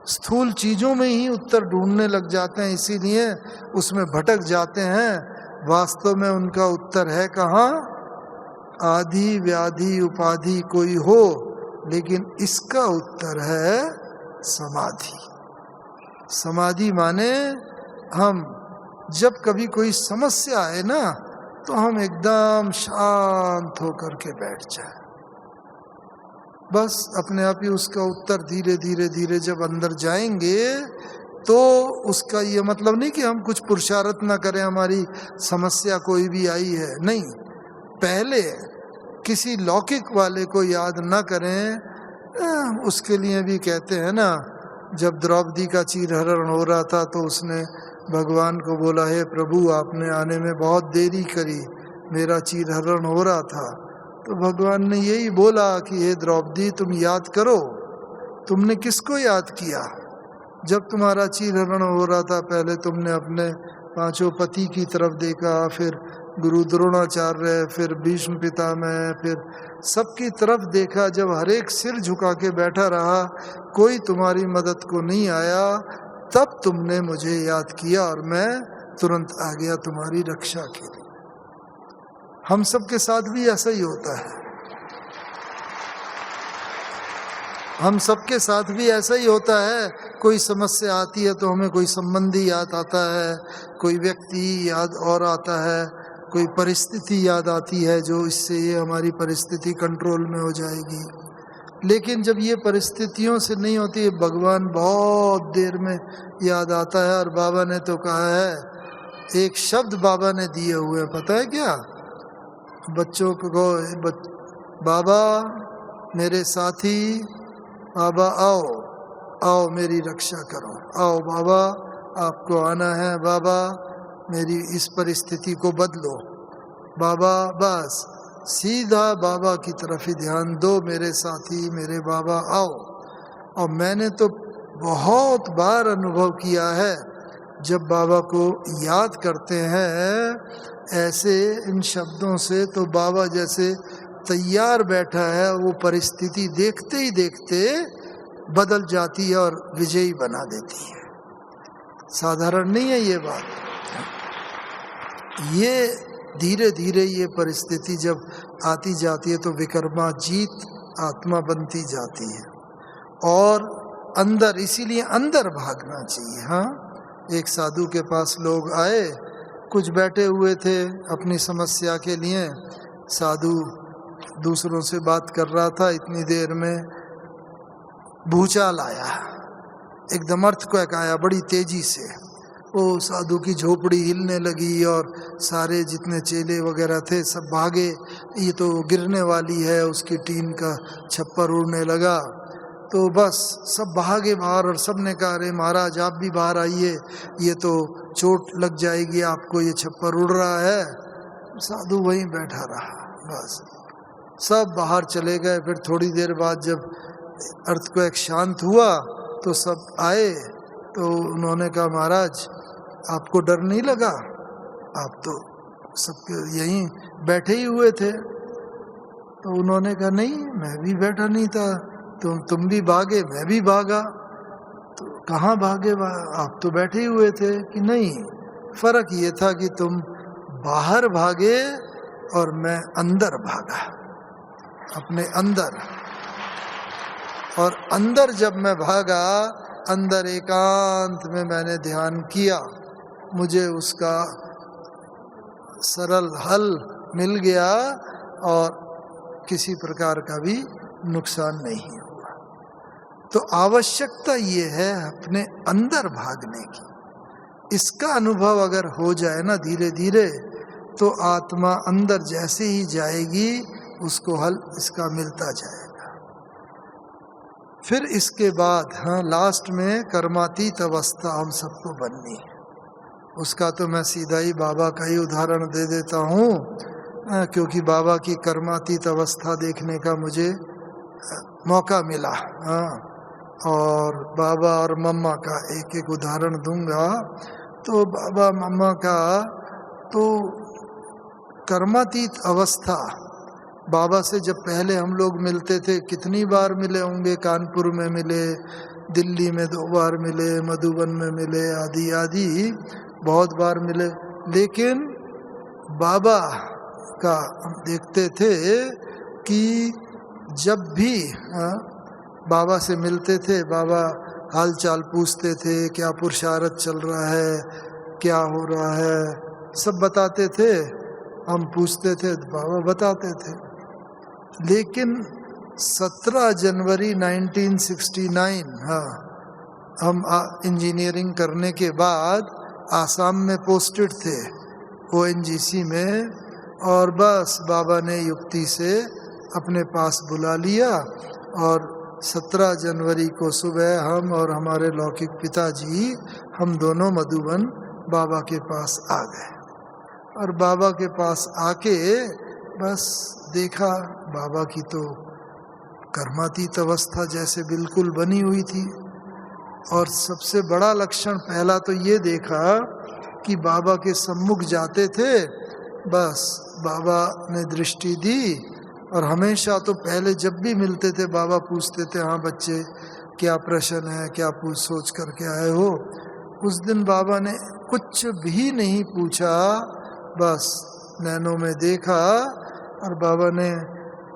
स्थूल चीजों में ही उत्तर ढूंढने लग जाते हैं, इसीलिए उसमें भटक जाते हैं। वास्तव में उनका उत्तर है कहाँ? आदि, व्याधि, उपाधि कोई हो, लेकिन इसका उत्तर है समाधि। समाधि माने हम जब कभी कोई समस्या आए ना तो हम एकदम शांत होकर के बैठ जाए, बस अपने आप ही उसका उत्तर धीरे धीरे धीरे जब अंदर जाएंगे तो उसका ये मतलब नहीं कि हम कुछ पुरुषार्थ ना करें, हमारी समस्या कोई भी आई है, नहीं। पहले किसी लौकिक वाले को याद ना करें। उसके लिए भी कहते हैं ना, जब द्रौपदी का चीरहरण हो रहा था तो उसने भगवान को बोला, हे प्रभु आपने आने में बहुत देरी करी, मेरा चीरहरण हो रहा था। तो भगवान ने यही बोला कि हे द्रौपदी तुम याद करो, तुमने किसको याद किया? जब तुम्हारा चीरहरण हो रहा था पहले तुमने अपने 5 पति की तरफ देखा, फिर गुरु द्रोणाचार्य, फिर भीष्म पितामह, फिर सबकी तरफ देखा। जब हर एक सिर झुका के बैठा रहा, कोई तुम्हारी मदद को नहीं आया, तब तुमने मुझे याद किया और मैं तुरंत आ गया तुम्हारी रक्षा के लिए। हम सबके साथ भी ऐसा ही होता है, हम सबके साथ भी ऐसा ही होता है। कोई समस्या आती है तो हमें कोई संबंधी याद आता है, कोई व्यक्ति याद और आता है, कोई परिस्थिति याद आती है जो इससे ये हमारी परिस्थिति कंट्रोल में हो जाएगी। लेकिन जब ये परिस्थितियों से नहीं होती, भगवान बहुत देर में याद आता है। और बाबा ने तो कहा है, एक शब्द बाबा ने दिए हुए, पता है क्या? बच्चों को, बाबा मेरे साथी, बाबा आओ आओ मेरी रक्षा करो, आओ बाबा आपको आना है, बाबा मेरी इस परिस्थिति को बदलो, बाबा बस सीधा बाबा की तरफ ही ध्यान दो, मेरे साथी मेरे बाबा आओ। और मैंने तो बहुत बार अनुभव किया है, जब बाबा को याद करते हैं ऐसे इन शब्दों से, तो बाबा जैसे तैयार बैठा है, वो परिस्थिति देखते ही देखते बदल जाती है और विजयी बना देती है। साधारण नहीं है ये बात। ये धीरे धीरे ये परिस्थिति जब आती जाती है तो विकर्मा जीत आत्मा बनती जाती है। और अंदर, इसीलिए अंदर भागना चाहिए। हाँ, एक साधु के पास लोग आए, कुछ बैठे हुए थे अपनी समस्या के लिए। साधु दूसरों से बात कर रहा था, इतनी देर में भूचाल आया, एकदम अर्थक्वेक आया बड़ी तेजी से। वो साधु की झोपड़ी हिलने लगी और सारे जितने चेले वगैरह थे सब भागे, ये तो गिरने वाली है। उसकी टीन का छप्पर उड़ने लगा, तो बस सब भागे बाहर और सब ने कहा, अरे महाराज आप भी बाहर आइए, ये तो चोट लग जाएगी आपको, ये छप्पर उड़ रहा है। साधु वहीं बैठा रहा। बस सब बाहर चले गए। फिर थोड़ी देर बाद जब अर्थक्वेक शांत हुआ तो सब आए, तो उन्होंने कहा, महाराज आपको डर नहीं लगा? आप तो सबके यहीं बैठे ही हुए थे। तो उन्होंने कहा, नहीं मैं भी बैठा नहीं था, तुम भी भागे, मैं भी भागा। तो कहाँ भागे? आप तो बैठे ही हुए थे। कि नहीं, फर्क ये था कि तुम बाहर भागे और मैं अंदर भागा, अपने अंदर। और अंदर जब मैं भागा, अंदर एकांत में मैंने ध्यान किया, मुझे उसका सरल हल मिल गया और किसी प्रकार का भी नुकसान नहीं हुआ। तो आवश्यकता ये है अपने अंदर भागने की। इसका अनुभव अगर हो जाए ना धीरे धीरे, तो आत्मा अंदर जैसे ही जाएगी उसको हल इसका मिलता जाएगा। फिर इसके बाद हाँ, लास्ट में कर्मातीत अवस्था हम सबको बननी है। उसका तो मैं सीधा ही बाबा का ही उदाहरण दे देता हूँ, क्योंकि बाबा की कर्मातीत अवस्था देखने का मुझे मौका मिला। हाँ, और बाबा और मम्मा का एक एक उदाहरण दूंगा। तो बाबा मम्मा का तो कर्मातीत अवस्था, बाबा से जब पहले हम लोग मिलते थे, कितनी बार मिले होंगे, कानपुर में मिले, दिल्ली में 2 बार मिले, मधुबन में मिले, आदि आदि बहुत बार मिले। लेकिन बाबा का हम देखते थे कि जब भी बाबा से मिलते थे, बाबा हाल चाल पूछते थे, क्या पुरुषार्थ चल रहा है, क्या हो रहा है, सब बताते थे। हम पूछते थे तो बाबा बताते थे। लेकिन 17 जनवरी 1969, हाँ, हम इंजीनियरिंग करने के बाद आसाम में पोस्टेड थे ONGC में, और बस बाबा ने युक्ति से अपने पास बुला लिया और 17 जनवरी को सुबह हम और हमारे लौकिक पिताजी, हम दोनों मधुबन बाबा के पास आ गए। और बाबा के पास आके बस देखा, बाबा की तो कर्मातीत अवस्था जैसे बिल्कुल बनी हुई थी। और सबसे बड़ा लक्षण पहला तो ये देखा कि बाबा के सम्मुख जाते थे, बस बाबा ने दृष्टि दी, और हमेशा तो पहले जब भी मिलते थे बाबा पूछते थे, हाँ बच्चे क्या प्रश्न है, क्या पूछ सोच करके आए हो। उस दिन बाबा ने कुछ भी नहीं पूछा, बस नैनों में देखा और बाबा ने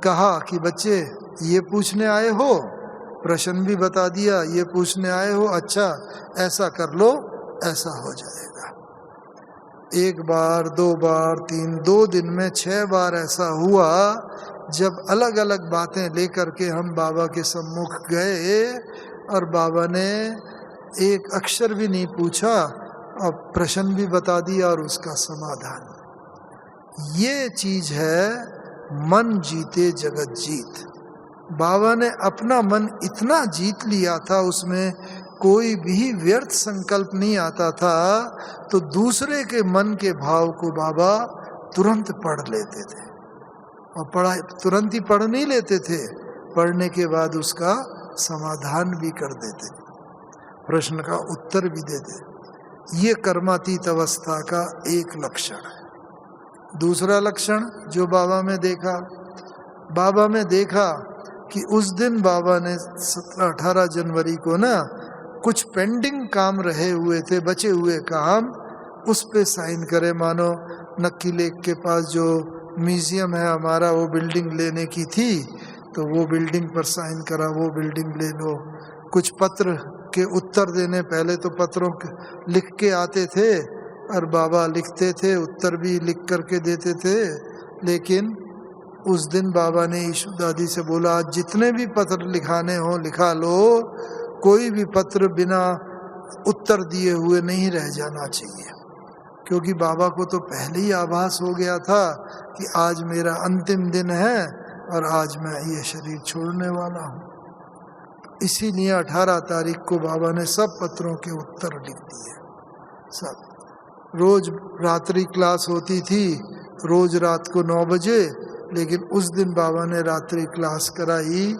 कहा कि बच्चे ये पूछने आए हो, प्रश्न भी बता दिया, ये पूछने आए हो, अच्छा ऐसा कर लो, ऐसा हो जाएगा। 1 बार 2 बार 3, 2 दिन में 6 बार ऐसा हुआ, जब अलग अलग बातें लेकर के हम बाबा के सम्मुख गए और बाबा ने एक अक्षर भी नहीं पूछा और प्रश्न भी बता दिया और उसका समाधान। ये चीज है मन जीते जगत जीत। बाबा ने अपना मन इतना जीत लिया था, उसमें कोई भी व्यर्थ संकल्प नहीं आता था, तो दूसरे के मन के भाव को बाबा तुरंत पढ़ लेते थे। और पढ़ा तुरंत ही पढ़ नहीं लेते थे, पढ़ने के बाद उसका समाधान भी कर देते, प्रश्न का उत्तर भी देते। ये कर्मातीत अवस्था का एक लक्षण है। दूसरा लक्षण जो बाबा में देखा, बाबा में देखा कि उस दिन बाबा ने 17-18 जनवरी को ना कुछ पेंडिंग काम रहे हुए थे, बचे हुए काम, उस पे साइन करे। मानो नक्की लेक के पास जो म्यूजियम है हमारा, वो बिल्डिंग लेने की थी, तो वो बिल्डिंग पर साइन करा, वो बिल्डिंग ले लो। कुछ पत्र के उत्तर देने, पहले तो पत्रों लिख के आते थे और बाबा लिखते थे, उत्तर भी लिख करके देते थे। लेकिन उस दिन बाबा ने ईशु दादी से बोला, आज जितने भी पत्र लिखाने हो लिखा लो, कोई भी पत्र बिना उत्तर दिए हुए नहीं रह जाना चाहिए। क्योंकि बाबा को तो पहले ही आभास हो गया था कि आज मेरा अंतिम दिन है और आज मैं ये शरीर छोड़ने वाला हूँ। इसीलिए 18 तारीख को बाबा ने सब पत्रों के उत्तर लिख दिए, सब। रोज रात्रि क्लास होती थी, रोज रात को 9 बजे, लेकिन उस दिन बाबा ने रात्रि क्लास कराई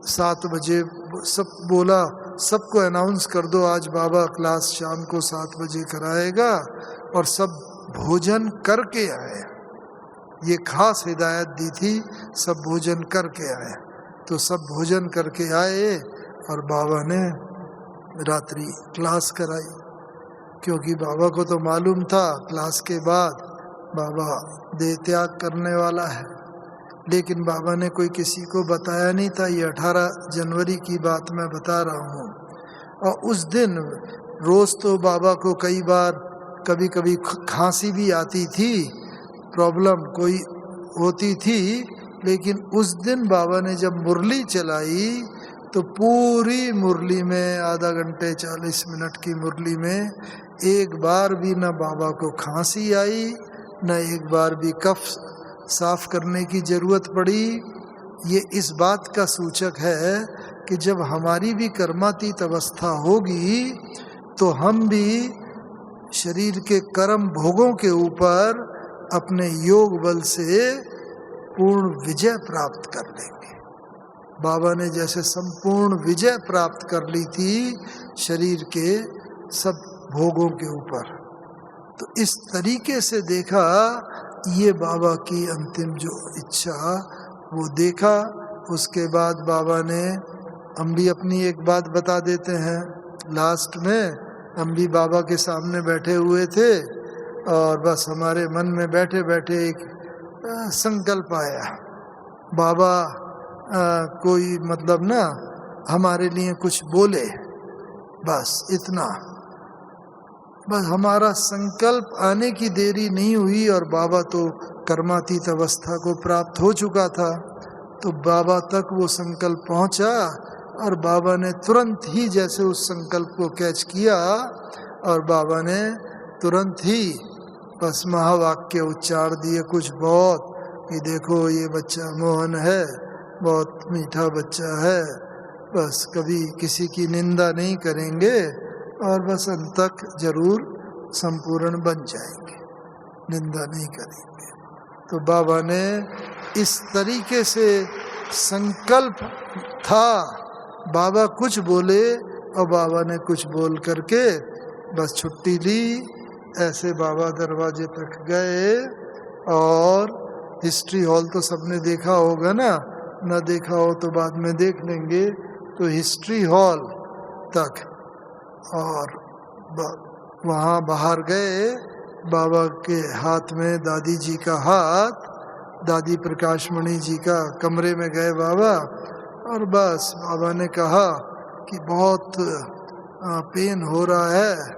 7 बजे। सब बोला, सबको अनाउंस कर दो आज बाबा क्लास शाम को 7 बजे कराएगा और सब भोजन करके आए। ये खास हिदायत दी थी, सब भोजन करके आए। तो सब भोजन करके आए और बाबा ने रात्रि क्लास कराई। क्योंकि बाबा को तो मालूम था क्लास के बाद बाबा देह त्याग करने वाला है, लेकिन बाबा ने कोई किसी को बताया नहीं था। ये 18 जनवरी की बात मैं बता रहा हूँ। और उस दिन रोज़ तो बाबा को कई बार कभी कभी खांसी भी आती थी, प्रॉब्लम कोई होती थी, लेकिन उस दिन बाबा ने जब मुरली चलाई तो पूरी मुरली में आधा घंटे 40 मिनट की मुरली में एक बार भी न बाबा को खांसी आई, न एक बार भी कफ साफ करने की जरूरत पड़ी। ये इस बात का सूचक है कि जब हमारी भी कर्मातीत अवस्था होगी तो हम भी शरीर के कर्म भोगों के ऊपर अपने योग बल से पूर्ण विजय प्राप्त कर लेंगे। बाबा ने जैसे संपूर्ण विजय प्राप्त कर ली थी शरीर के सब भोगों के ऊपर, तो इस तरीके से देखा, ये बाबा की अंतिम जो इच्छा वो देखा। उसके बाद बाबा ने, हम भी अपनी एक बात बता देते हैं लास्ट में, हम भी बाबा के सामने बैठे हुए थे और बस हमारे मन में बैठे बैठे एक संकल्प आया, बाबा कोई मतलब ना हमारे लिए कुछ बोले, बस इतना। बस हमारा संकल्प आने की देरी नहीं हुई और बाबा तो कर्मातीत अवस्था को प्राप्त हो चुका था। तो बाबा तक वो संकल्प पहुंचा और बाबा ने तुरंत ही जैसे उस संकल्प को कैच किया और बाबा ने तुरंत ही बस महावाक्य उच्चार दिए कुछ बहुत, कि देखो ये बच्चा मोहन है, बहुत मीठा बच्चा है, बस कभी किसी की निंदा नहीं करेंगे और बस अंत तक जरूर संपूर्ण बन जाएंगे, निंदा नहीं करेंगे। तो बाबा ने इस तरीके से संकल्प था, बाबा कुछ बोले और बाबा ने कुछ बोल करके बस छुट्टी ली। ऐसे बाबा दरवाजे तक गए और हिस्ट्री हॉल तो सबने देखा होगा ना, न देखा हो तो बाद में देख लेंगे। तो हिस्ट्री हॉल तक और वहाँ बाहर गए, बाबा के हाथ में दादी जी का हाथ, दादी प्रकाशमणि जी का, कमरे में गए बाबा और बस बाबा ने कहा कि बहुत पेन हो रहा है।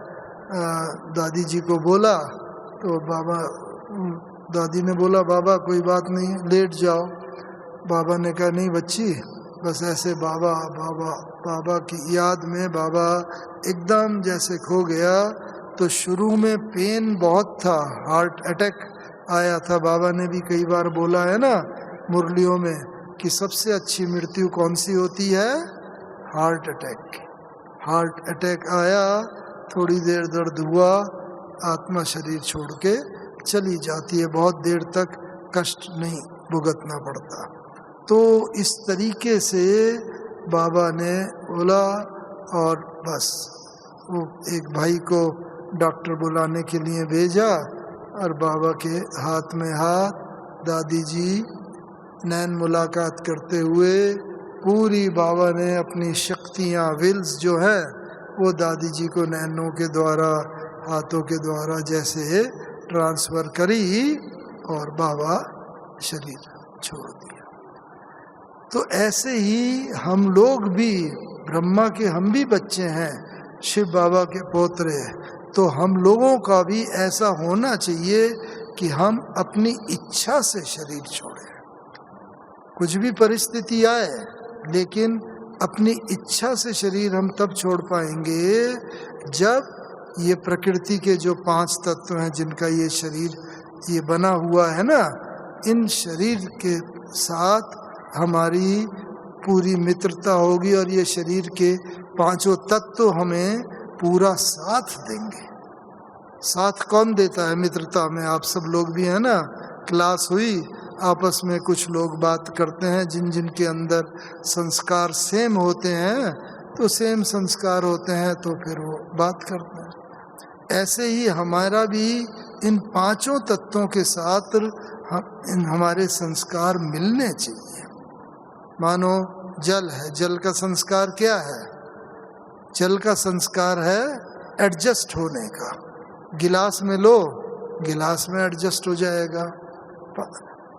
दादी जी को बोला तो बाबा, दादी ने बोला बाबा कोई बात नहीं लेट जाओ। बाबा ने कहा नहीं बच्ची, बस ऐसे बाबा बाबा बाबा की याद में बाबा एकदम जैसे खो गया। तो शुरू में पेन बहुत था, हार्ट अटैक आया था। बाबा ने भी कई बार बोला है ना मुरलियों में कि सबसे अच्छी मृत्यु कौन सी होती है, हार्ट अटैक। हार्ट अटैक आया, थोड़ी देर दर्द हुआ, आत्मा शरीर छोड़ के चली जाती है, बहुत देर तक कष्ट नहीं भुगतना पड़ता। तो इस तरीके से बाबा ने बोला और बस वो एक भाई को डॉक्टर बुलाने के लिए भेजा और बाबा के हाथ में हाथ, दादी जी नैन मुलाकात करते हुए पूरी बाबा ने अपनी शक्तियाँ, विल्स जो है वो दादी जी को नैनों के द्वारा, हाथों के द्वारा जैसे ट्रांसफ़र करी और बाबा शरीर छोड़ दिया। तो ऐसे ही हम लोग भी ब्रह्मा के हम भी बच्चे हैं, शिव बाबा के पोतरे, तो हम लोगों का भी ऐसा होना चाहिए कि हम अपनी इच्छा से शरीर छोड़ें। कुछ भी परिस्थिति आए, लेकिन अपनी इच्छा से शरीर हम तब छोड़ पाएंगे जब ये प्रकृति के जो 5 तत्व हैं जिनका ये शरीर ये बना हुआ है ना, इन शरीर के साथ हमारी पूरी मित्रता होगी और ये शरीर के 5 तत्व हमें पूरा साथ देंगे। साथ कौन देता है मित्रता में? आप सब लोग भी हैं ना, क्लास हुई, आपस में कुछ लोग बात करते हैं, जिन जिन के अंदर संस्कार सेम होते हैं तो सेम संस्कार होते हैं तो फिर वो बात करते हैं। ऐसे ही हमारा भी इन 5 तत्वों के साथ हमारे संस्कार मिलने चाहिए। मानो जल है, जल का संस्कार क्या है? जल का संस्कार है एडजस्ट होने का। गिलास में लो, गिलास में एडजस्ट हो जाएगा,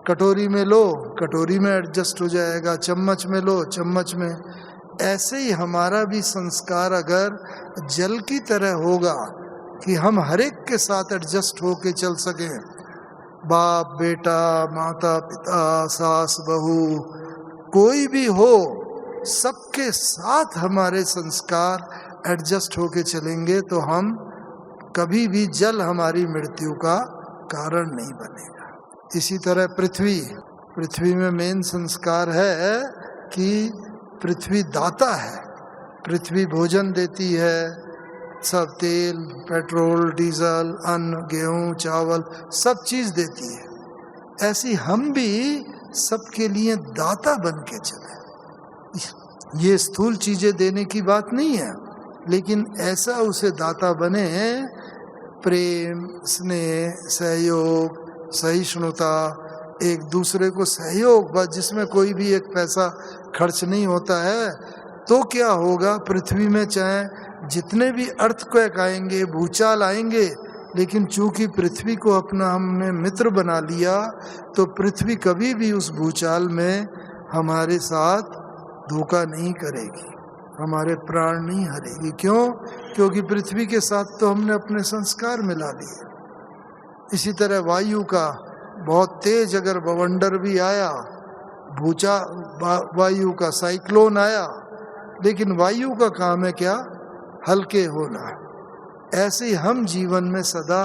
कटोरी में लो, कटोरी में एडजस्ट हो जाएगा, चम्मच में लो, चम्मच में। ऐसे ही हमारा भी संस्कार अगर जल की तरह होगा कि हम हर एक के साथ एडजस्ट होके चल सकें, बाप बेटा, माता पिता, सास बहू, कोई भी हो, सबके साथ हमारे संस्कार एडजस्ट होके चलेंगे तो हम कभी भी जल हमारी मृत्यु का कारण नहीं बनेगा। इसी तरह पृथ्वी में मेन संस्कार है कि पृथ्वी दाता है। पृथ्वी भोजन देती है, सब तेल, पेट्रोल, डीजल, अन्न, गेहूं, चावल, सब चीज़ देती है। ऐसी हम भी सबके लिए दाता बन के चले। ये स्थूल चीज़ें देने की बात नहीं है, लेकिन ऐसा उसे दाता बने, प्रेम, स्नेह, सहयोग, सहिष्णुता, एक दूसरे को सहयोग, बस जिसमें कोई भी एक पैसा खर्च नहीं होता है। तो क्या होगा, पृथ्वी में चाहे जितने भी अर्थक्वेक आएंगे, भूचाल आएंगे, लेकिन चूंकि पृथ्वी को अपना हमने मित्र बना लिया तो पृथ्वी कभी भी उस भूचाल में हमारे साथ धोखा नहीं करेगी, हमारे प्राण नहीं हरेगी। क्यों? क्योंकि पृथ्वी के साथ तो हमने अपने संस्कार मिला लिए। इसी तरह वायु का बहुत तेज अगर बवंडर भी आया, वायु का साइक्लोन आया, लेकिन वायु का काम है क्या? हल्के होना। ऐसे ही हम जीवन में सदा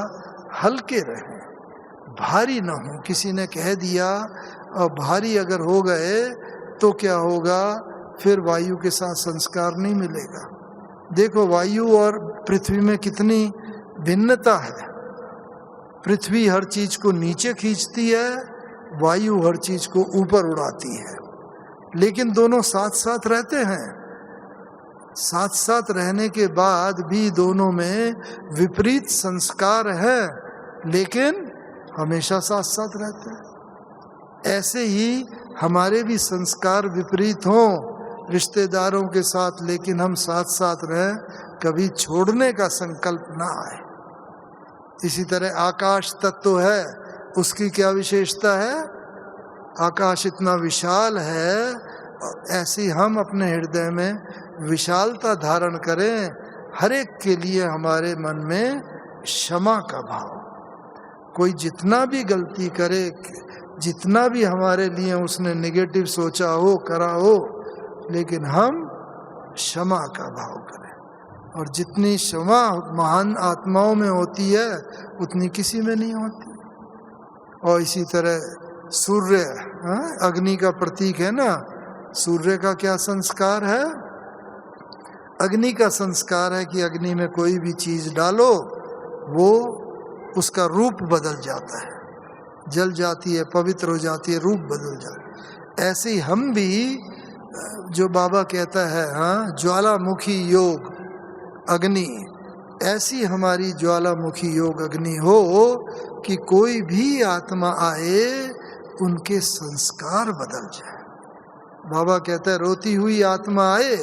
हल्के रहें, भारी ना हो। किसी ने कह दिया और भारी अगर हो गए तो क्या होगा, फिर वायु के साथ संस्कार नहीं मिलेगा। देखो वायु और पृथ्वी में कितनी भिन्नता है। पृथ्वी हर चीज को नीचे खींचती है, वायु हर चीज को ऊपर उड़ाती है, लेकिन दोनों साथ साथ रहते हैं। साथ साथ रहने के बाद भी दोनों में विपरीत संस्कार है, लेकिन हमेशा साथ साथ रहते हैं। ऐसे ही हमारे भी संस्कार विपरीत हों रिश्तेदारों के साथ, लेकिन हम साथ साथ रहें, कभी छोड़ने का संकल्प ना आए। इसी तरह आकाश तत्व है, उसकी क्या विशेषता है? आकाश इतना विशाल है, ऐसे ही हम अपने हृदय में विशालता धारण करें। हर एक के लिए हमारे मन में क्षमा का भाव। कोई जितना भी गलती करे, जितना भी हमारे लिए उसने नेगेटिव सोचा हो, करा हो, लेकिन हम क्षमा का भाव करें। और जितनी क्षमा महान आत्माओं में होती है उतनी किसी में नहीं होती। और इसी तरह सूर्य अग्नि का प्रतीक है ना, सूर्य का क्या संस्कार है? अग्नि का संस्कार है कि अग्नि में कोई भी चीज डालो वो उसका रूप बदल जाता है, जल जाती है, पवित्र हो जाती है, रूप बदल जाता है। ऐसे ही हम भी, जो बाबा कहता है ज्वालामुखी योग अग्नि, ऐसी हमारी ज्वालामुखी योग अग्नि हो कि कोई भी आत्मा आए उनके संस्कार बदल जाए। बाबा कहता है रोती हुई आत्मा आए,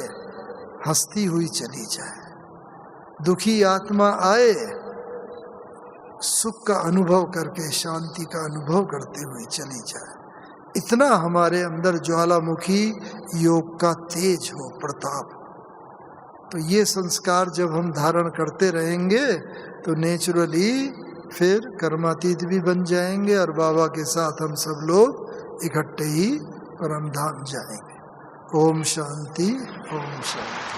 हंसती हुई चली जाए। दुखी आत्मा आए, सुख का अनुभव करके, शांति का अनुभव करते हुए चली जाए। इतना हमारे अंदर ज्वालामुखी योग का तेज हो, प्रताप। तो ये संस्कार जब हम धारण करते रहेंगे तो नेचुरली फिर कर्मातीत भी बन जाएंगे और बाबा के साथ हम सब लोग इकट्ठे ही परम धाम जाएंगे। ओम शांति, ओम शांति।